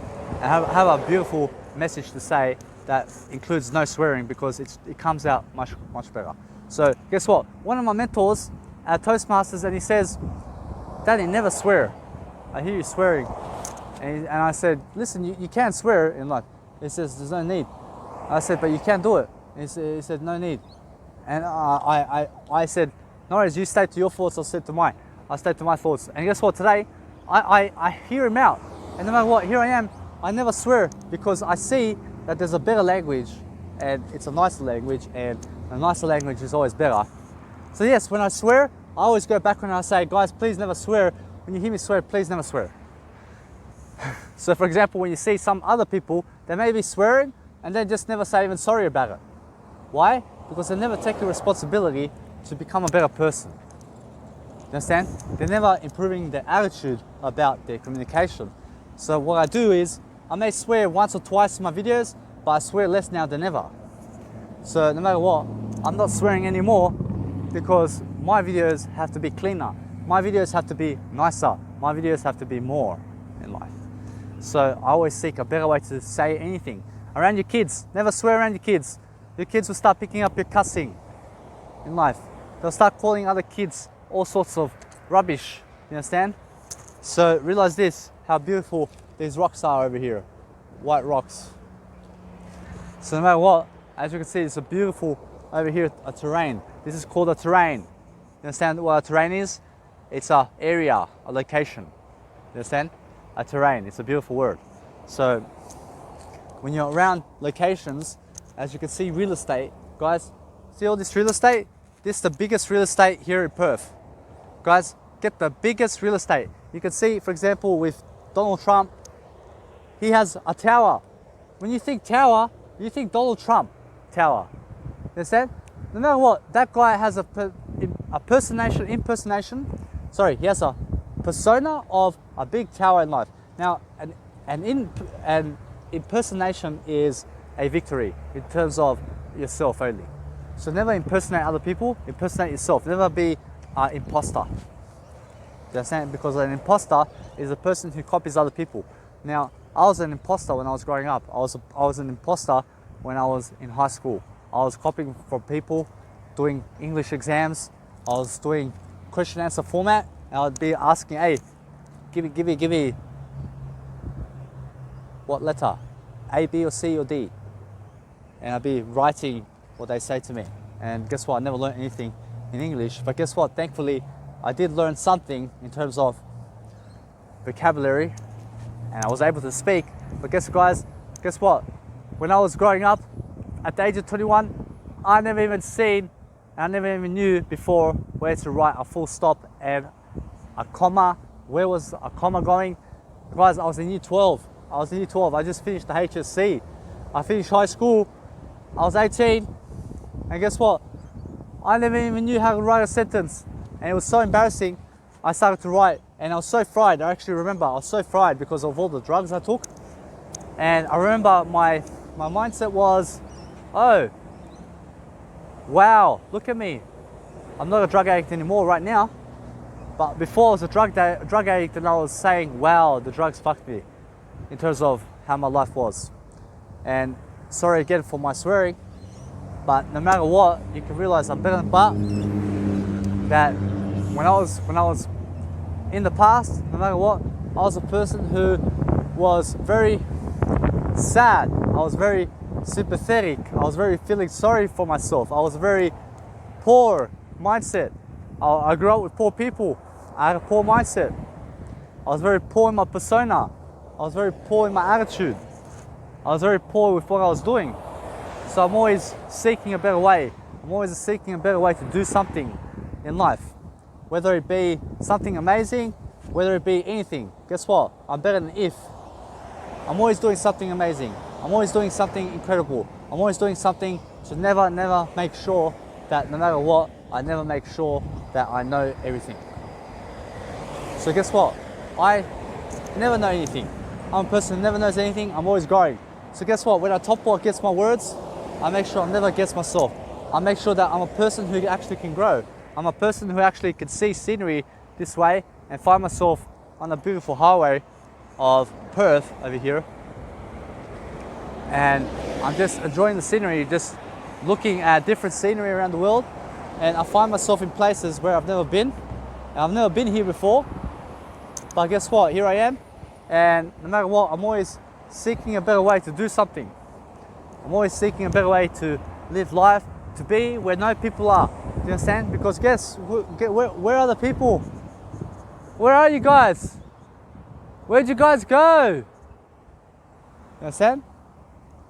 and have a beautiful message to say that includes no swearing, because it comes out much better. So guess what? One of my mentors at Toastmasters, and he says, Daddy, never swear. I hear you swearing. And I said, listen, you can swear in life. He says, there's no need. I said, but you can't do it. He said, no need. And I said, no worries, you stay to your thoughts, I'll stay to mine. I stay to my thoughts. And guess what, today, I hear him out. And no matter what, here I am, I never swear, because I see that there's a better language, and it's a nicer language, and a nicer language is always better. So yes, when I swear, I always go back when I say, guys, please never swear. When you hear me swear, please never swear. So for example, when you see some other people, they may be swearing, and they just never say even sorry about it. Why? Because they never take the responsibility to become a better person. You understand? They're never improving their attitude about their communication. So what I do is, I may swear once or twice in my videos, but I swear less now than ever. So no matter what, I'm not swearing anymore, because my videos have to be cleaner. My videos have to be nicer. My videos have to be more in life. So I always seek a better way to say anything. Around your kids, never swear around your kids. Your kids will start picking up your cussing in life. They'll start calling other kids all sorts of rubbish, you understand? So realize this, how beautiful these rocks are over here, white rocks. So no matter what, as you can see, it's a beautiful, over here, a terrain. This is called a terrain. You understand what a terrain is? It's an area, a location. You understand? A terrain, it's a beautiful word. So when you're around locations, as you can see, real estate, guys, See all this real estate? This is the biggest real estate here in Perth. Guys, get the biggest real estate. You can see, for example, with Donald Trump, he has a tower. When you think tower, you think Donald Trump tower. You understand? No matter what, that guy has a he has a persona of a big tower in life. Now, an impersonation is a victory in terms of yourself only. So never impersonate other people, impersonate yourself. Never be an imposter. You understand? Because an imposter is a person who copies other people. Now, I was an imposter when I was growing up. I was an imposter when I was in high school. I was copying from people, doing English exams. I was doing question answer format. And I would be asking, hey, give me what letter? A, B, or C, or D? And I'd be writing what they say to me. And guess what? I never learned anything in English. But guess what? Thankfully, I did learn something in terms of vocabulary, and I was able to speak. But guess what? When I was growing up, at the age of 21, I never even knew before where to write a full stop and a comma. Where was a comma going? Guys, I was in year 12. I just finished the HSC. I finished high school. I was 18. And guess what? I never even knew how to write a sentence. And it was so embarrassing. I started to write, and I was so fried. I actually remember I was so fried because of all the drugs I took. And I remember my mindset was, oh, wow, look at me. I'm not a drug addict anymore right now. But before I was a drug addict, and I was saying, wow, the drugs fucked me in terms of how my life was. And sorry again for my swearing, but no matter what, you can realize I'm better than but that when I was in the past, no matter what, I was a person who was very sad. I was very sympathetic. I was very feeling sorry for myself. I was very poor mindset. I grew up with poor people. I had a poor mindset. I was very poor in my persona. I was very poor in my attitude. I was very poor with what I was doing. So I'm always seeking a better way. I'm always seeking a better way to do something in life. Whether it be something amazing, whether it be anything. Guess what? I'm better than if. I'm always doing something amazing. I'm always doing something incredible. I'm always doing something to never make sure that no matter what, I never make sure that I know everything. So guess what? I never know anything. I'm a person who never knows anything. I'm always growing. So guess what? When I top what gets my words, I make sure I never guess myself. I make sure that I'm a person who actually can grow. I'm a person who actually can see scenery this way and find myself on the beautiful highway of Perth over here. And I'm just enjoying the scenery, just looking at different scenery around the world. And I find myself in places where I've never been. And I've never been here before. But guess what? Here I am. And no matter what, I'm always seeking a better way to do something. I'm always seeking a better way to live life, to be where no people are. Do you understand? Because where are the people? Where are you guys? Where'd you guys go? You understand?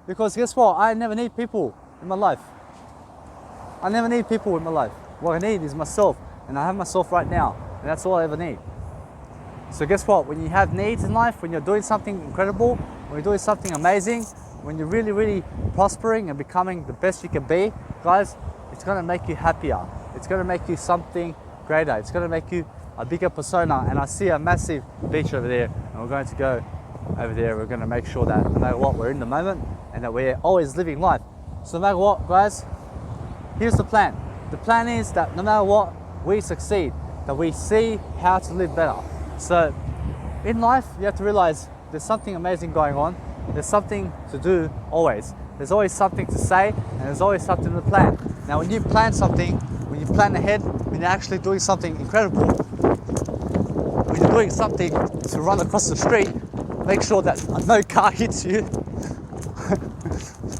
Because guess what? I never need people in my life. I never need people in my life. What I need is myself. And I have myself right now. And that's all I ever need. So guess what? When you have needs in life, when you're doing something incredible, when you're doing something amazing, when you're really prospering and becoming the best you can be, guys, it's going to make you happier. It's going to make you something greater. It's going to make you a bigger persona. And I see a massive beach over there, and we're going to go over there. We're going to make sure that no matter what, we're in the moment and that we're always living life. So no matter what, guys, here's the plan. The plan is that no matter what, we succeed, that we see how to live better. So in life, you have to realize there's something amazing going on. There's something to do always. There's always something to say, and there's always something to plan. Now when you plan something, when you plan ahead, when you're actually doing something incredible, when you're doing something to run across the street, make sure that no car hits you.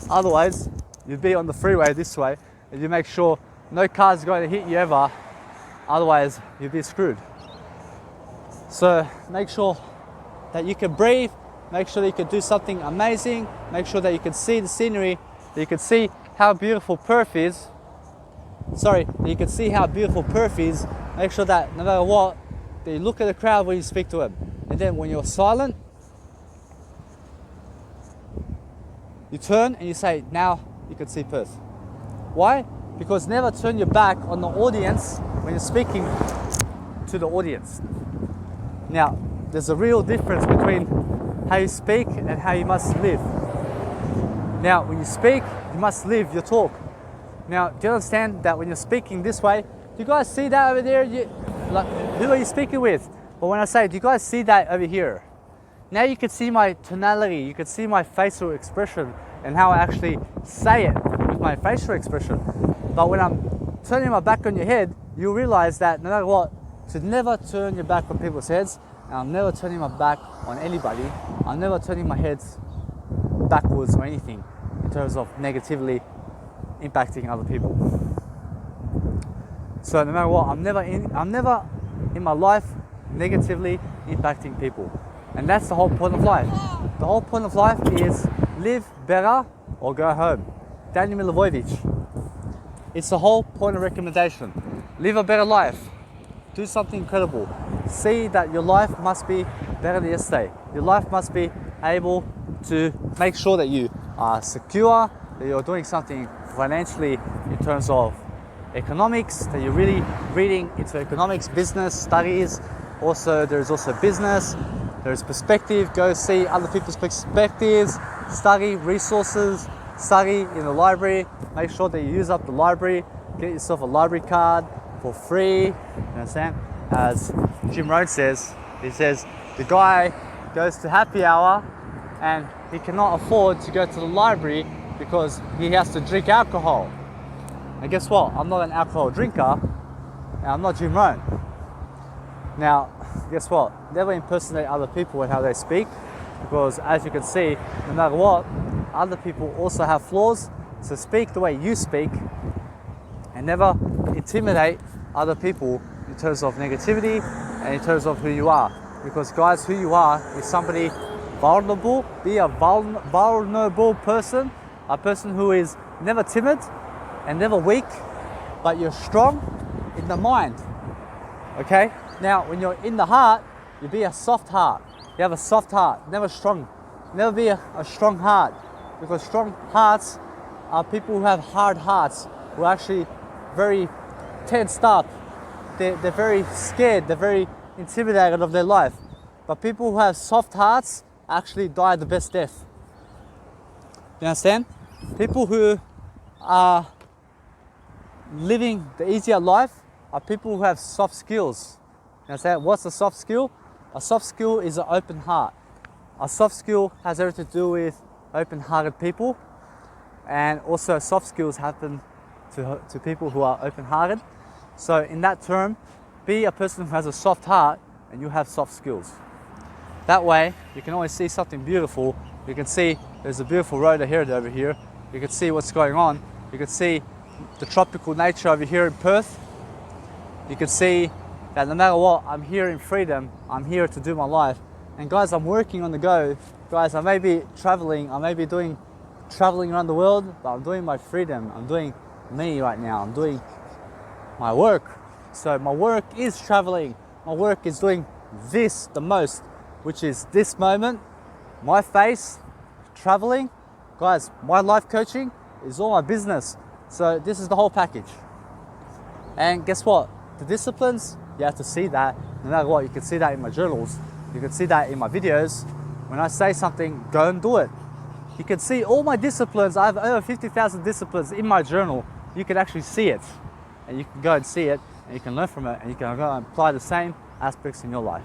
Otherwise, you'd be on the freeway this way, and you make sure no car's going to hit you ever. Otherwise, you'd be screwed. So make sure that you can breathe, make sure that you can do something amazing, make sure that you can see the scenery, that you can see how beautiful Perth is, you can see how beautiful Perth is, make sure that no matter what, that you look at the crowd when you speak to them. And then when you're silent, you turn and you say, now you can see Perth. Why? Because never turn your back on the audience when you're speaking to the audience. Now, there's a real difference between how you speak and how you must live. Now, when you speak, you must live your talk. Now, do you understand that when you're speaking this way, do you guys see that over there? Who are you speaking with? But when I say, do you guys see that over here? Now you can see my tonality, you can see my facial expression and how I actually say it with my facial expression. But when I'm turning my back on your head, you realize that no matter what, to never turn your back on people's heads, and I'm never turning my back on anybody, I'm never turning my heads backwards or anything in terms of negatively impacting other people. So no matter what, I'm never in my life negatively impacting people. And that's the whole point of life. The whole point of life is live better or go home. Daniel Milivojevic. It's the whole point of recommendation. Live a better life. Do something incredible. See that your life must be better than yesterday. Your life must be able to make sure that you are secure, that you're doing something financially in terms of economics, that you're really reading into economics, business, studies. Also, there's also business. There's perspective, go see other people's perspectives, study resources, study in the library, make sure that you use up the library, get yourself a library card for free, you understand? As Jim Rohn says, he says, the guy goes to happy hour and he cannot afford to go to the library because he has to drink alcohol. And guess what? I'm not an alcohol drinker and I'm not Jim Rohn. Now, guess what? Never impersonate other people and how they speak, because as you can see, no matter what, other people also have flaws. So speak the way you speak and never intimidate other people in terms of negativity and in terms of who you are. Because guys, who you are is somebody vulnerable. Be a vulnerable person, a person who is never timid and never weak, but you're strong in the mind. Okay? Now, when you're in the heart, you be a soft heart. You have a soft heart, never strong. Never be a strong heart, because strong hearts are people who have hard hearts, who are actually very tensed up. They're very scared, they're very intimidated of their life. But people who have soft hearts actually die the best death. You understand? People who are living the easier life are people who have soft skills. You understand? What's a soft skill? A soft skill is an open heart. A soft skill has everything to do with open-hearted people, and also soft skills happen to people who are open-hearted. So in that term, be a person who has a soft heart and you have soft skills. That way, you can always see something beautiful. You can see there's a beautiful road ahead over here. You can see what's going on. You can see the tropical nature over here in Perth. You can see that no matter what, I'm here in freedom. I'm here to do my life. And guys, I'm working on the go. Guys, I may be traveling. I may be traveling around the world, but I'm doing my freedom. I'm doing me right now. I'm doing my work. So my work is traveling. My work is doing this the most, which is this moment, my face, traveling. Guys, my life coaching is all my business. So this is the whole package. And guess what? The disciplines, you have to see that. No matter what, you can see that in my journals. You can see that in my videos. When I say something, go and do it. You can see all my disciplines. I have over 50,000 disciplines in my journal. You can actually see it. And you can go and see it, and you can learn from it, and you can go and apply the same aspects in your life.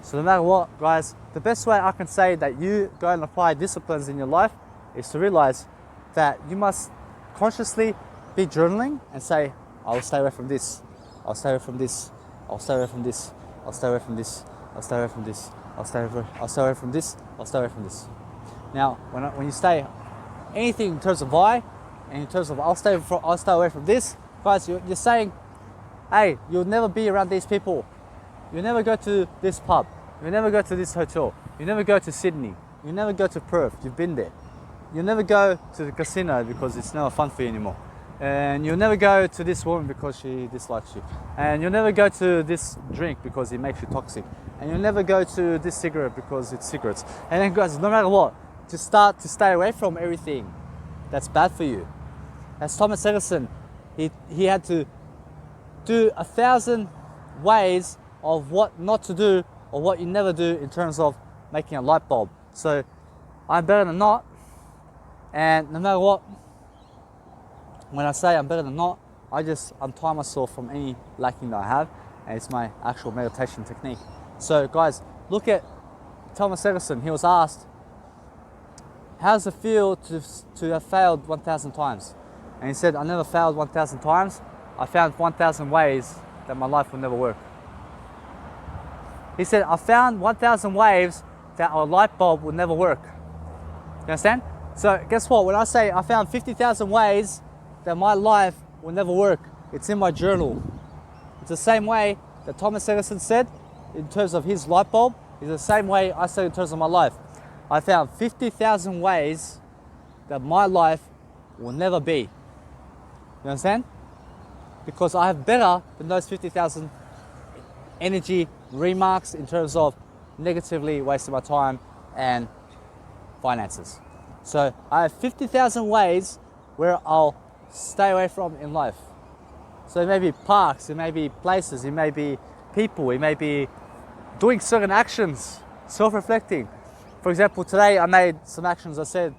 So no matter what, guys, the best way I can say that you go and apply disciplines in your life is to realize that you must consciously be journaling and say, I will stay away from this. I'll stay away from this. I'll stay away from this. I'll stay away from this. I'll stay away from this. I'll stay away from this. I'll stay away from this. Now, when you stay anything in terms of I, and in terms of I'll stay away from this, guys, you're saying, hey, you'll never be around these people. You'll never go to this pub. You'll never go to this hotel. You'll never go to Sydney. You'll never go to Perth. You've been there. You'll never go to the casino because it's never fun for you anymore. And you'll never go to this woman because she dislikes you. And you'll never go to this drink because it makes you toxic. And you'll never go to this cigarette because it's cigarettes. And then guys, no matter what, just start to stay away from everything that's bad for you. As Thomas Edison, he had to do 1,000 ways of what not to do or what you never do in terms of making a light bulb. So I'm better than not. And no matter what, when I say I'm better than not, I just untie myself from any lacking that I have, and it's my actual meditation technique. So guys, look at Thomas Edison. He was asked, how does it feel to have failed 1,000 times? And he said, I never failed 1,000 times. I found 1,000 ways that my life will never work. He said, I found 1,000 ways that a light bulb will never work. You understand? So guess what? When I say I found 50,000 ways that my life will never work, it's in my journal. It's the same way that Thomas Edison said in terms of his light bulb, is the same way I said in terms of my life. I found 50,000 ways that my life will never be. You understand? Because I have better than those 50,000 energy remarks in terms of negatively wasting my time and finances. So I have 50,000 ways where I'll stay away from in life. So it may be parks, it may be places, it may be people, it may be doing certain actions, self-reflecting. For example, today I made some actions. I said,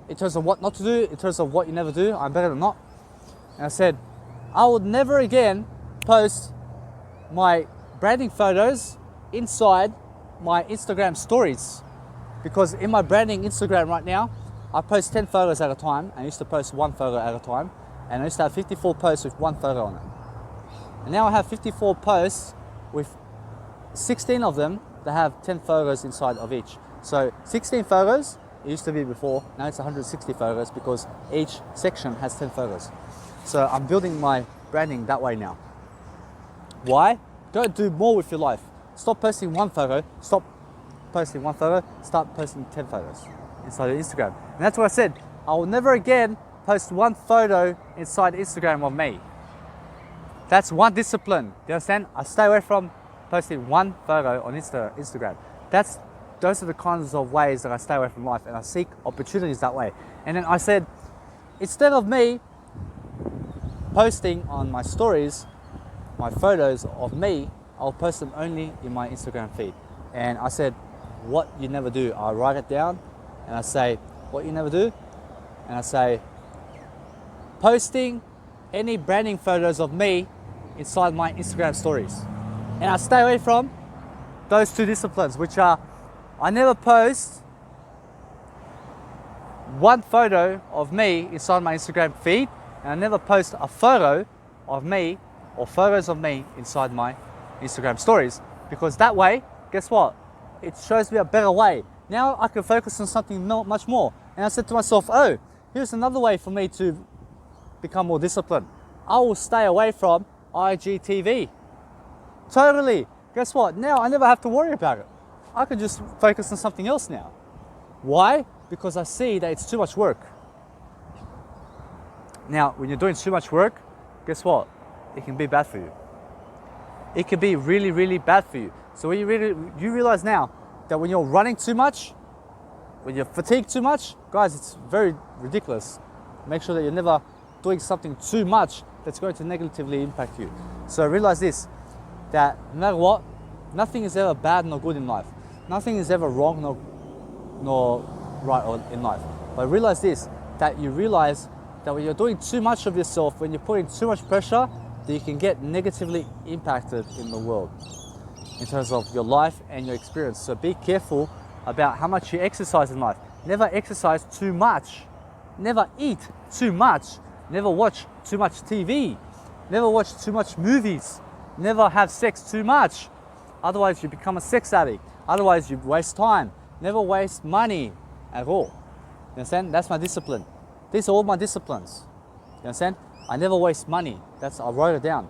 in terms of what not to do, in terms of what you never do, I'm better than not. And I said, I would never again post my branding photos inside my Instagram stories. Because in my branding Instagram right now, I post 10 photos at a time. I used to post 1 photo at a time. And I used to have 54 posts with 1 photo on it. And now I have 54 posts with 16 of them that have 10 photos inside of each. So 16 photos, it used to be before, now it's 160 photos because each section has 10 photos. So I'm building my branding that way now. Why? Go do more with your life. Stop posting 1 photo, stop posting 1 photo, start posting 10 photos inside of Instagram. And that's what I said, I will never again post 1 photo inside Instagram of me. That's one discipline. Do you understand? I stay away from posting 1 photo on Instagram. Those are the kinds of ways that I stay away from life, and I seek opportunities that way. And then I said, instead of me posting on my stories my photos of me, I'll post them only in my Instagram feed. And I said, what you never do. I write it down and I say, what you never do. And I say, posting any branding photos of me inside my Instagram stories. And I stay away from those 2 disciplines, which are, I never post 1 photo of me inside my Instagram feed, and I never post a photo of me or photos of me inside my Instagram stories. Because that way, guess what? It shows me a better way. Now I can focus on something much more. And I said to myself, oh, here's another way for me to become more disciplined. I will stay away from IGTV. Totally. Guess what? Now I never have to worry about it. I can just focus on something else now. Why? Because I see that it's too much work. Now, when you're doing too much work, guess what? It can be bad for you. It can be really, really bad for you. So when you realize now that when you're running too much, when you're fatigued too much, guys, it's very ridiculous. Make sure that you're never doing something too much that's going to negatively impact you. So realize this, that no matter what, nothing is ever bad nor good in life. Nothing is ever wrong nor right in life. But realize this, that you realize that when you're doing too much of yourself, when you're putting too much pressure, that you can get negatively impacted in the world in terms of your life and your experience. So be careful about how much you exercise in life. Never exercise too much. Never eat too much. Never watch too much TV. Never watch too much movies. Never have sex too much. Otherwise you become a sex addict. Otherwise you waste time. Never waste money at all. You understand? That's my discipline. These are all my disciplines. You understand? I never waste money. I wrote it down.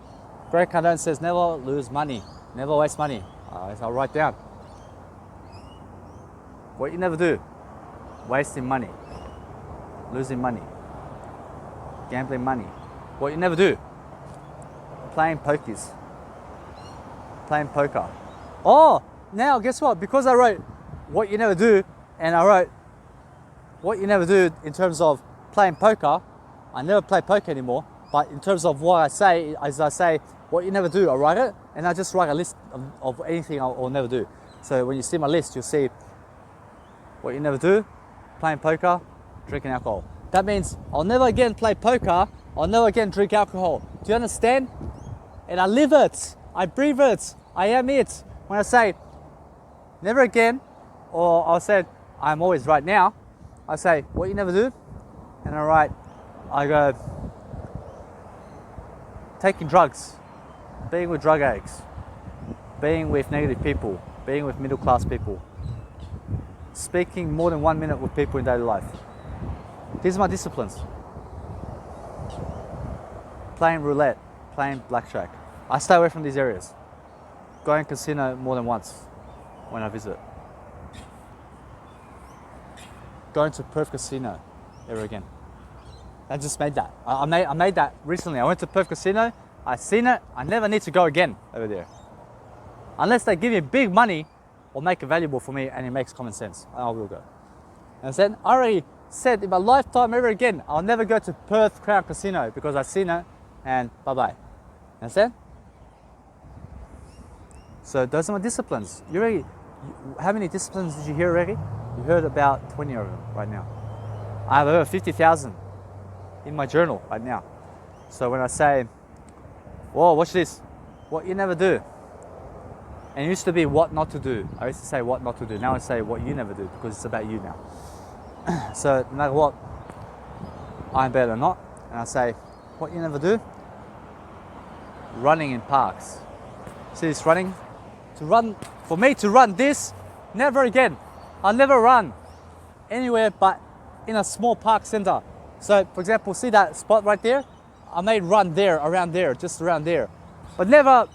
Greg Cardone says never lose money. Never waste money. I'll write down. What you never do. Wasting money. Losing money. Gambling money. what you never do. Playing pokies. Playing poker. Oh, now guess what? Because I wrote what you never do, and I wrote what you never do in terms of playing poker, I never play poker anymore. But in terms of what I say, as I say, what you never do, I write it, and I just write a list of anything I'll never do. So when you see my list, you'll see what you never do, playing poker, drinking alcohol. That means I'll never again play poker, I'll never again drink alcohol. Do you understand? And I live it, I breathe it, I am it. When I say never again, or I'll say I'm always right now, I say what you never do, and I go taking drugs, being with drug addicts, being with negative people, being with middle class people, speaking more than 1 minute with people in daily life. These are my disciplines. Playing roulette, playing blackjack. I stay away from these areas. Going casino more than once when I visit. Going to Perth Casino ever again. I just made that. I made that recently. I went to Perth Casino, I seen it, I never need to go again over there. Unless they give me big money or make it valuable for me and it makes common sense, I will go. And then I already said in my lifetime ever again, I'll never go to Perth Crown Casino because I've seen it and bye-bye. Understand? So those are my disciplines. How many disciplines did you hear already? You heard about 20 of them right now. I have over 50,000 in my journal right now. So when I say, whoa, watch this, what you never do. And it used to be what not to do. I used to say what not to do. Now I say what you never do because it's about you now. So no matter what, I'm better or not. And I say, what you never do? Running in parks. See this running? For me to run this, never again. I'll never run anywhere but in a small park center. So for example, see that spot right there? I may run there, around there, just around there. But never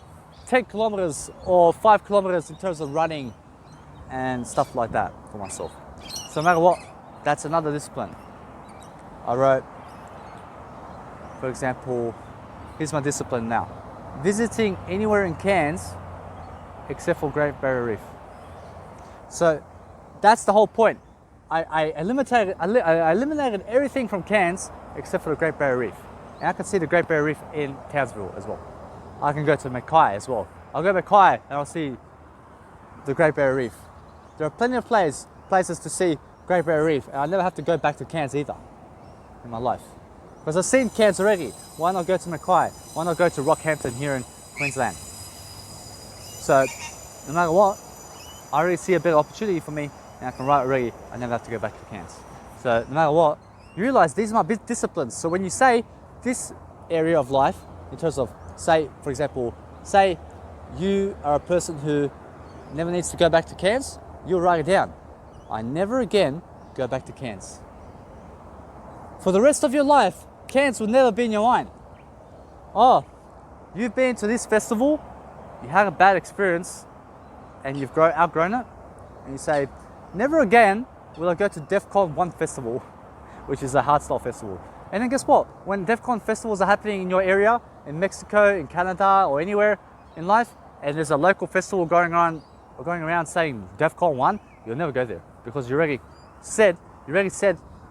10 kilometers or 5 kilometers in terms of running and stuff like that for myself. So no matter what, that's another discipline. I wrote, for example, here's my discipline now. Visiting anywhere in Cairns except for Great Barrier Reef. So that's the whole point. I eliminated everything from Cairns except for the Great Barrier Reef. And I can see the Great Barrier Reef in Townsville as well. I can go to Mackay as well. I'll go to Mackay and I'll see the Great Barrier Reef. There are plenty of places to see Great Barrier Reef, and I never have to go back to Cairns either in my life. Because I've seen Cairns already. Why not go to Mackay? Why not go to Rockhampton here in Queensland? So no matter what, I already see a better opportunity for me, and I can write already. I never have to go back to Cairns. So no matter what, you realize these are my big disciplines. So when you say this area of life, in terms of, say, for example, say you are a person who never needs to go back to Cairns, you'll write it down. I never again go back to Cairns. For the rest of your life, Cairns will never be in your mind. Oh, you've been to this festival, you had a bad experience, and you've outgrown it, and you say, never again will I go to DEFCON 1 festival, which is a hardstyle festival. And then guess what? When DEFCON festivals are happening in your area, in Mexico, in Canada, or anywhere in life, and there's a local festival going around saying DEFCON 1, you'll never go there because you already said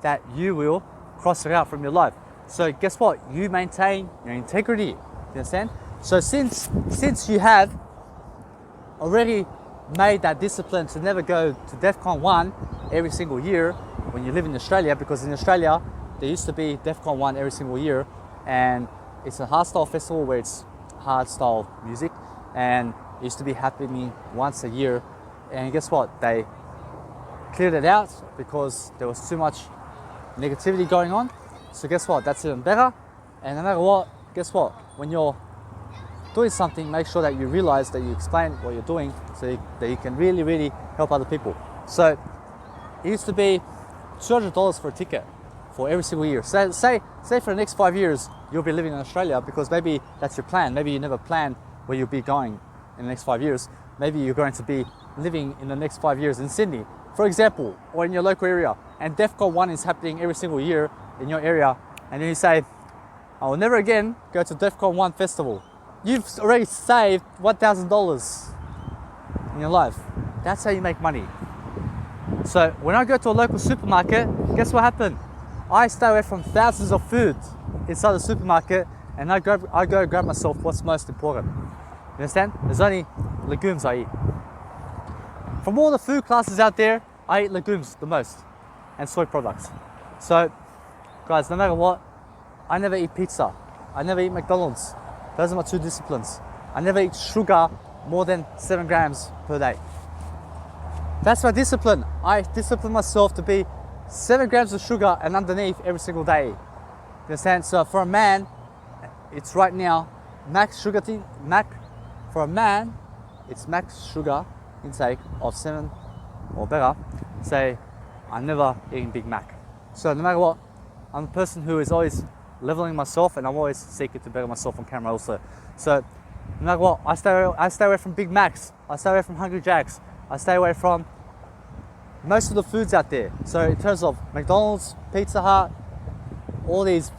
that you will cross it out from your life. So guess what? You maintain your integrity. You understand? So since you have already made that discipline to never go to DEFCON 1 every single year when you live in Australia, because in Australia there used to be DEFCON 1 every single year, and it's a hardstyle festival where it's hardstyle music, and it used to be happening once a year, and guess what? They cleared it out because there was too much negativity going on. So guess what? That's even better. And no matter what, guess what? When you're doing something, make sure that you realize that you explain what you're doing so that you can really, really help other people. So it used to be $200 for a ticket for every single year. So say for the next 5 years, you'll be living in Australia because maybe that's your plan. Maybe you never planned where you'll be going in the next 5 years. Maybe you're going to be living in the next 5 years in Sydney, for example, or in your local area. And DEFCON 1 is happening every single year in your area. And then you say, I will never again go to DEFCON 1 festival. You've already saved $1,000 in your life. That's how you make money. So when I go to a local supermarket, guess what happened? I stay away from thousands of food inside the supermarket, and I go grab myself what's most important. You understand? There's only legumes I eat. From all the food classes out there, I eat legumes the most, and soy products. So, guys, no matter what, I never eat pizza. I never eat McDonald's. Those are my two disciplines. I never eat sugar more than 7 grams per day. That's my discipline. I discipline myself to be 7 grams of sugar and underneath every single day. You understand? So for a man, it's right now max sugar for a man, it's max sugar intake of 7 or better. Say, I'm never eating Big Mac. So no matter what, I'm a person who is always leveling myself, and I'm always seeking to better myself on camera also. So no matter what, I stay away from Big Macs. I stay away from Hungry Jacks. I stay away from most of the foods out there. So in terms of McDonald's, Pizza Hut, all these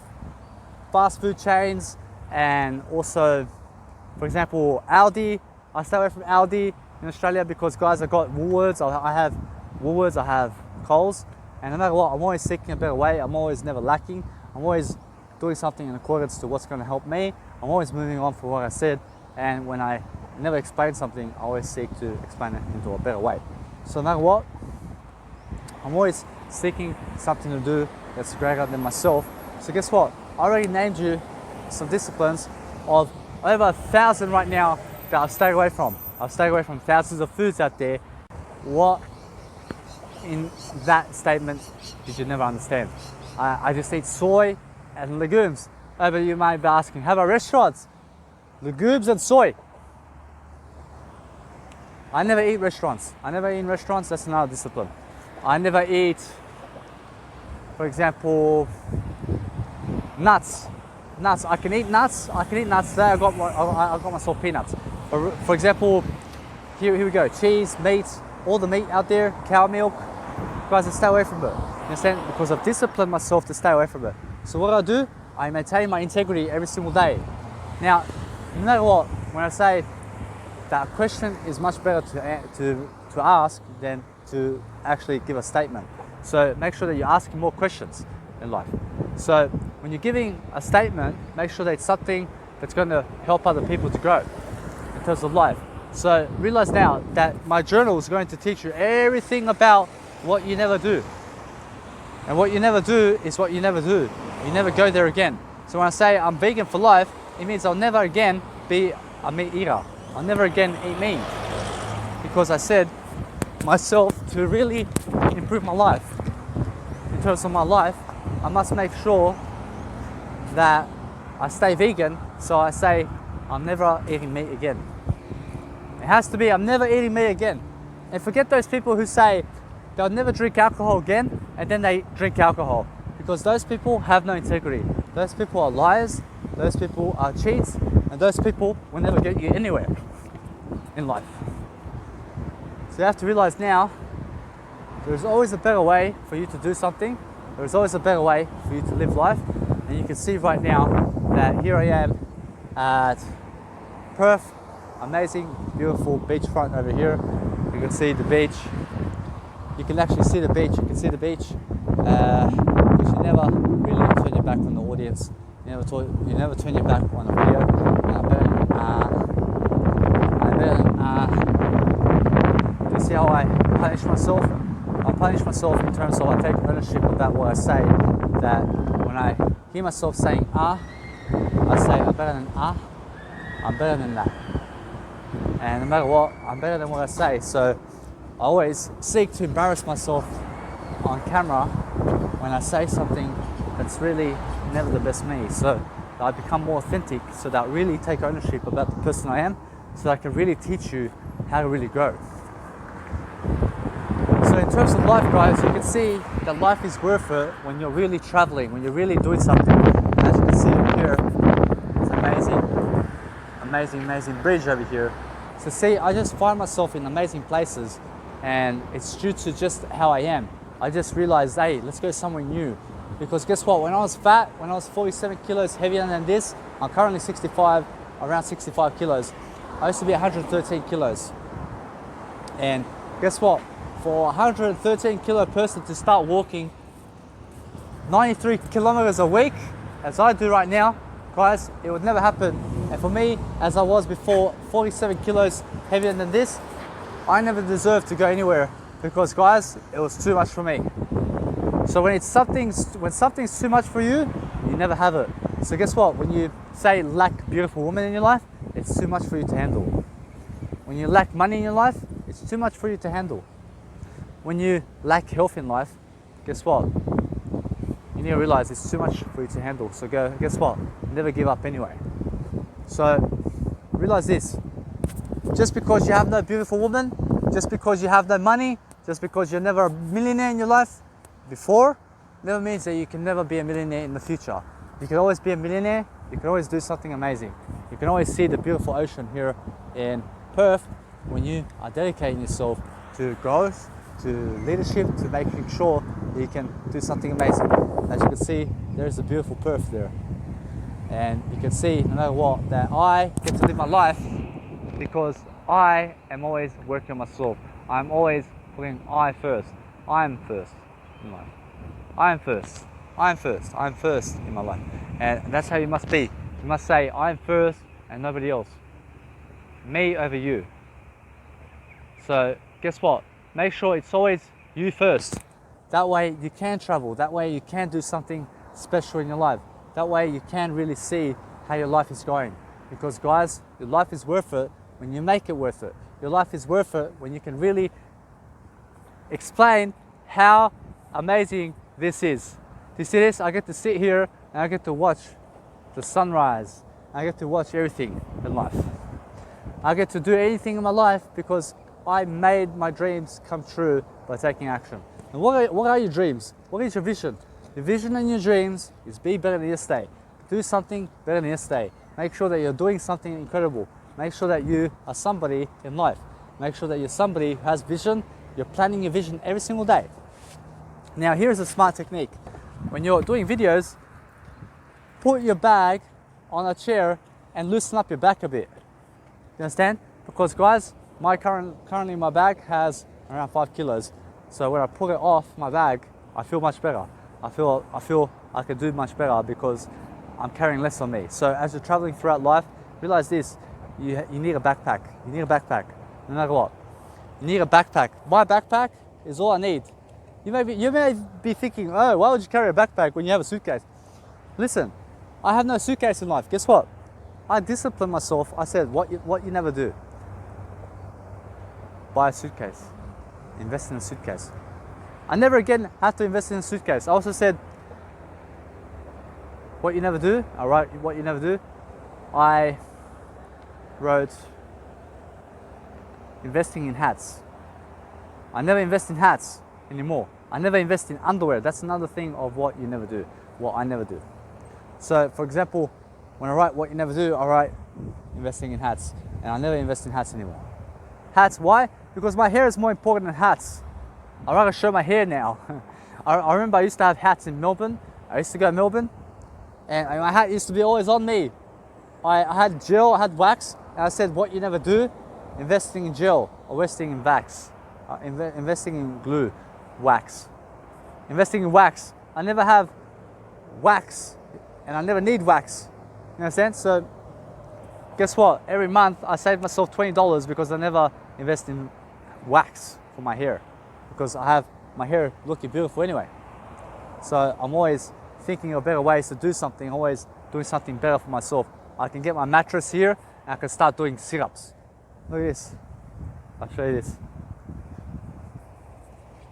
fast food chains, and also, for example, Aldi. I stay away from Aldi in Australia because, guys, I got Woolworths. I have Woolworths, I have Coles, and no matter what, I'm always seeking a better way. I'm always never lacking. I'm always doing something in accordance to what's going to help me. I'm always moving on from what I said, and when I never explain something, I always seek to explain it into a better way. So no matter what, I'm always seeking something to do that's greater than myself. So guess what? I already named you some disciplines of over 1,000 right now that I've stayed away from. I've stayed away from thousands of foods out there. What in that statement did you never understand? I just eat soy and legumes. Oh, but you might be asking, how about restaurants? Legumes and soy. I never eat restaurants. I never eat in restaurants. That's another discipline. I never eat, for example, nuts. Nuts. I can eat nuts. I can eat nuts. Today I got myself peanuts. For example, here we go. Cheese, meat, all the meat out there, cow milk. Guys, I stay away from it. You understand? Because I've disciplined myself to stay away from it. So what I do, I maintain my integrity every single day. Now, no matter what, when I say that a question is much better to ask than to actually give a statement. So make sure that you're asking more questions in life. So when you're giving a statement, make sure that it's something that's going to help other people to grow in terms of life. So realize now that my journal is going to teach you everything about what you never do. And what you never do is what you never do. You never go there again. So when I say I'm vegan for life, it means I'll never again be a meat eater. I'll never again eat meat. Because I said myself to really improve my life. In terms of my life, I must make sure that I stay vegan. So I say I'm never eating meat again. It has to be I'm never eating meat again. And forget those people who say they'll never drink alcohol again and then they drink alcohol. Because those people have no integrity. Those people are liars, those people are cheats, and those people will never get you anywhere in life. So you have to realize now, there's always a better way for you to do something. There's always a better way for you to live life. And you can see right now that here I am at Perth. Amazing, beautiful beachfront over here. You can see the beach. You can actually see the beach. You can see the beach. You should never really turn your back on the audience. You never turn your back on a video. Do you see how I punish myself? I punish myself in terms of I take ownership about what I say. That when I hear myself saying I say I'm better than I'm better than that. And no matter what, I'm better than what I say. So I always seek to embarrass myself on camera when I say something that's really never the best me. So that I become more authentic, so that I really take ownership about the person I am, so that I can really teach you how to really grow. So in terms of life, guys, you can see that life is worth it when you're really traveling, when you're really doing something. As you can see over here, it's amazing bridge over here. So see, I just find myself in amazing places, and it's due to just how I am. I just realized, hey, let's go somewhere new. Because guess what? When I was fat, when I was 47 kilos heavier than this, I'm currently 65, around 65 kilos. I used to be 113 kilos. And guess what? For a 113 kilo person to start walking 93 kilometers a week, as I do right now, guys, it would never happen. And for me, as I was before, 47 kilos heavier than this, I never deserved to go anywhere because, guys, it was too much for me. So when something's too much for you, you never have it. So guess what? When you say lack beautiful women in your life, it's too much for you to handle. When you lack money in your life, it's too much for you to handle. When you lack health in life, guess what? You need to realize it's too much for you to handle. So guess what? Never give up anyway. So realize this. Just because you have no beautiful woman, just because you have no money, just because you're never a millionaire in your life before, never means that you can never be a millionaire in the future. You can always be a millionaire. You can always do something amazing. You can always see the beautiful ocean here in Perth when you are dedicating yourself to growth, to leadership, to making sure that you can do something amazing. As you can see, there's a beautiful Perth there. And you can see, no matter what, that I get to live my life because I am always working on myself. I'm always putting I first. I'm first in life. I'm first. I'm first. I'm first in my life. And that's how you must be. You must say, I'm first and nobody else. Me over you. So guess what? Make sure it's always you first. That way you can travel. That way you can do something special in your life. That way you can really see how your life is going. Because guys, your life is worth it when you make it worth it. Your life is worth it when you can really explain how amazing this is. Do you see this? I get to sit here and I get to watch the sunrise. I get to watch everything in life. I get to do anything in my life because I made my dreams come true by taking action. And what are your dreams? What is your vision? Your vision and your dreams is be better than yesterday. Do something better than yesterday. Make sure that you're doing something incredible. Make sure that you are somebody in life. Make sure that you're somebody who has vision. You're planning your vision every single day. Now here's a smart technique. When you're doing videos, put your bag on a chair and loosen up your back a bit. You understand? Because guys, currently my bag has around 5 kilos. So when I put it off my bag, I feel much better. I feel I can do much better because I'm carrying less on me. So as you're traveling throughout life, realize this, you need a backpack. You need a backpack, no matter what. You need a backpack. My backpack is all I need. You may be thinking, oh, why would you carry a backpack when you have a suitcase? Listen, I have no suitcase in life. Guess what? I disciplined myself. I said, what you never do. Buy a suitcase. Invest in a suitcase. I never again have to invest in a suitcase. I also said, what you never do. I wrote what you never do. I wrote investing in hats. I never invest in hats anymore. I never invest in underwear. That's another thing of what you never do. What I never do. So for example, when I write what you never do, I write investing in hats. And I never invest in hats anymore. Hats, why? Because my hair is more important than hats. I'd rather show my hair now. I remember I used to have hats in Melbourne. I used to go to Melbourne and my hat used to be always on me. I had gel, I had wax, and I said what you never do, investing in gel or investing in wax. Investing in glue, wax. Investing in wax. I never have wax and I never need wax. You understand? So guess what? Every month I save myself $20 because I never invest in wax for my hair. Because I have my hair looking beautiful anyway. So I'm always thinking of better ways to do something, always doing something better for myself. I can get my mattress here and I can start doing sit-ups. Look at this. I'll show you this.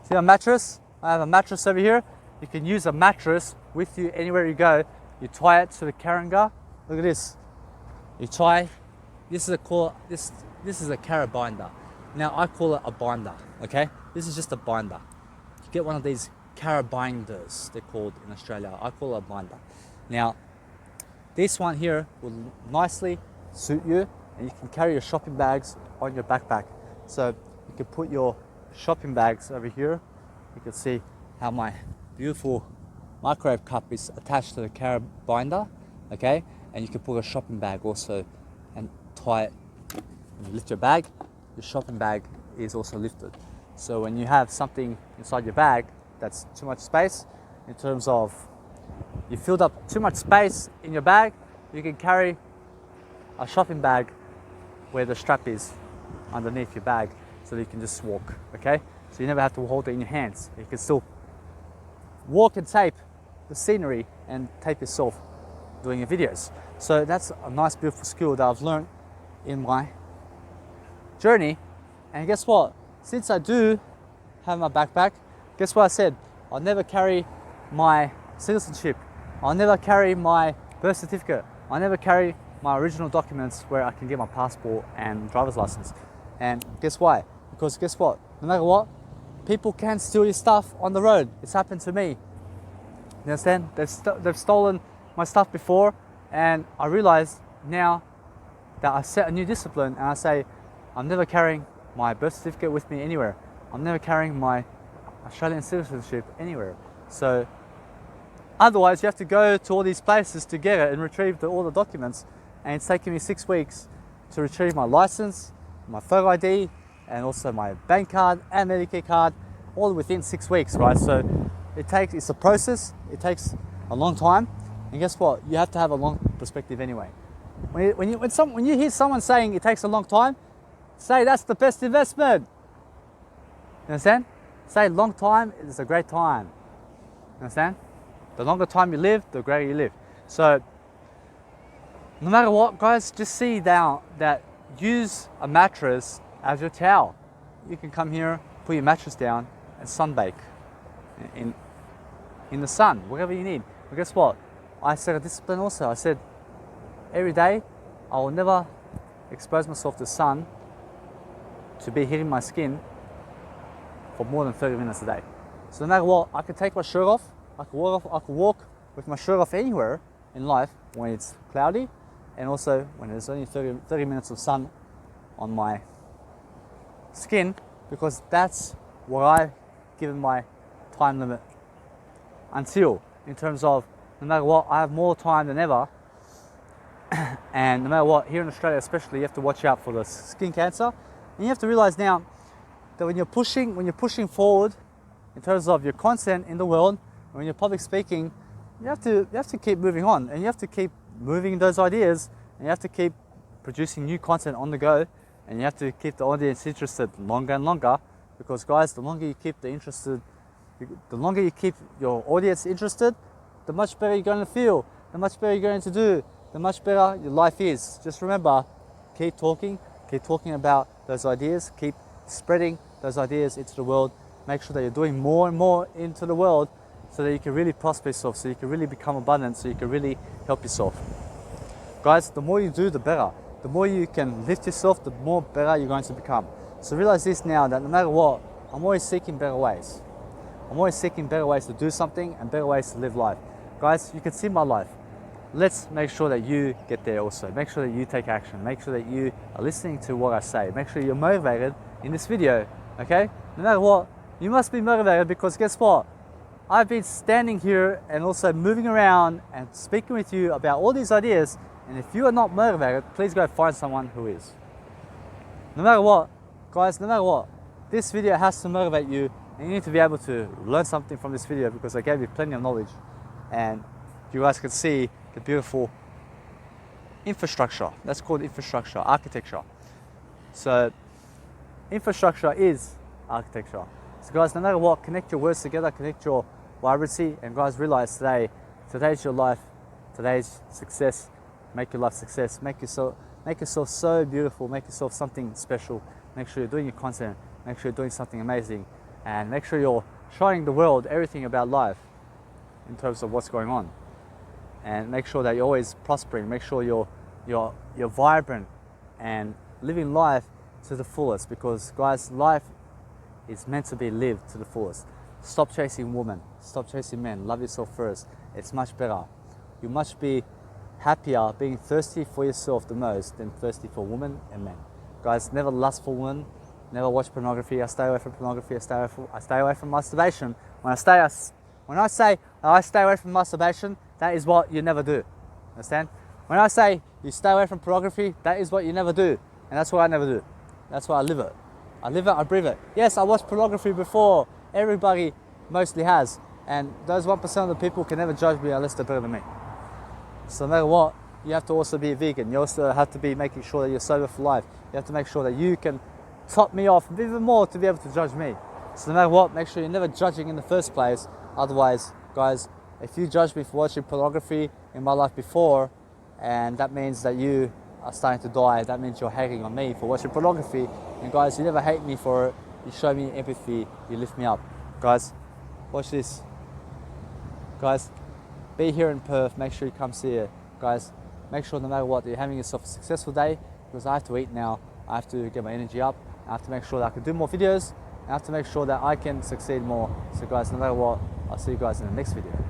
See my mattress? I have a mattress over here. You can use a mattress with you anywhere you go. You tie it to the caranga. Look at this. You tie. This is a carrot binder. Now I call it a binder. Okay. This is just a binder. You get one of these carrot binders. They're called in Australia. I call it a binder. Now, this one here will nicely suit you, and you can carry your shopping bags on your backpack. So you can put your shopping bags over here. You can see how my beautiful microwave cup is attached to the carab binder, okay? And you can put a shopping bag also and tie it. When you lift your bag, your shopping bag is also lifted. So when you have something inside your bag that's too much space, in terms of you filled up too much space in your bag, you can carry a shopping bag where the strap is underneath your bag so that you can just walk, okay? So you never have to hold it in your hands. You can still walk and tape the scenery and tape yourself doing your videos. So that's a nice, beautiful skill that I've learned in my journey. And guess what? Since I do have my backpack, guess what I said? I'll never carry my citizenship. I'll never carry my birth certificate. I'll never carry my original documents where I can get my passport and driver's license. And guess why? Because guess what? No matter what, people can steal your stuff on the road. It's happened to me. You understand? They've stolen my stuff before, and I realized now that I set a new discipline, and I say, I'm never carrying my birth certificate with me anywhere. I'm never carrying my Australian citizenship anywhere. So otherwise you have to go to all these places to get it and retrieve all the documents, and it's taken me 6 weeks to retrieve my license, my photo ID, and also my bank card and Medicare card, all within 6 weeks, right? So it's a process, it takes a long time, and guess what? You have to have a long perspective anyway. When you hear someone saying it takes a long time, say that's the best investment. You understand? Say long time is a great time. You understand? The longer time you live, the greater you live. So no matter what, guys, just see now that use a mattress as your towel. You can come here, put your mattress down and sunbake in the sun, whatever you need. But guess what? I set a discipline also. I said every day I will never expose myself to the sun to be hitting my skin for more than 30 minutes a day. So no matter what, I can take my shirt off, I can walk with my shirt off anywhere in life when it's cloudy, and also when there's only 30 minutes of sun on my skin, because that's what I've given my time limit until, in terms of no matter what, I have more time than ever. And no matter what, here in Australia especially, you have to watch out for the skin cancer. And you have to realize now that when you're pushing forward in terms of your content in the world, when you're public speaking, you have to keep moving on, and you have to keep moving those ideas, and you have to keep producing new content on the go, and you have to keep the audience interested longer and longer, because guys, the longer you keep your audience interested, the much better you're going to feel, the much better you're going to do, the much better your life is. Just remember, keep talking about those ideas, keep spreading those ideas into the world. Make sure that you're doing more and more into the world so that you can really prosper yourself, so you can really become abundant, so you can really help yourself. Guys, the more you do, the better. The more you can lift yourself, the more better you're going to become. So realize this now, that no matter what, I'm always seeking better ways. I'm always seeking better ways to do something and better ways to live life. Guys, you can see my life. Let's make sure that you get there also. Make sure that you take action. Make sure that you are listening to what I say. Make sure you're motivated in this video, okay? No matter what, you must be motivated, because guess what? I've been standing here and also moving around and speaking with you about all these ideas, and if you are not motivated, please go find someone who is. No matter what, guys, no matter what, this video has to motivate you, and you need to be able to learn something from this video, because I gave you plenty of knowledge, and you guys can see the beautiful infrastructure. That's called infrastructure, architecture. So infrastructure is architecture. So guys, no matter what, connect your words together, connect your vibrancy, and guys, realize today's your life, today's success. Make your life success. Make yourself so beautiful. Make yourself something special. Make sure you're doing your content. Make sure you're doing something amazing, and make sure you're showing the world everything about life in terms of what's going on. And make sure that you're always prospering. Make sure you're vibrant and living life to the fullest, because guys, life is meant to be lived to the fullest. Stop chasing women, stop chasing men, love yourself first. It's much better. You must be happier being thirsty for yourself the most than thirsty for women and men. Guys, never lust for women, never watch pornography. I stay away from pornography, I stay away from masturbation. When I When I say I stay away from masturbation, that is what you never do. Understand? When I say you stay away from pornography, that is what you never do. And that's what I never do. That's why I live it. I live it, I breathe it. Yes, I watched pornography before. Everybody mostly has. And those 1% of the people can never judge me unless they're better than me. So no matter what, you have to also be a vegan. You also have to be making sure that you're sober for life. You have to make sure that you can top me off even more to be able to judge me. So no matter what, make sure you're never judging in the first place. Otherwise, guys, if you judge me for watching pornography in my life before, and that means that you are starting to die, that means you're hating on me for watching pornography. And guys, you never hate me for it. You show me empathy, you lift me up. Guys, watch this. Guys, be here in Perth, make sure you come see it. Guys, make sure no matter what, you're having yourself a successful day, because I have to eat now. I have to get my energy up. I have to make sure that I can do more videos. I have to make sure that I can succeed more. So guys, no matter what, I'll see you guys in the next video.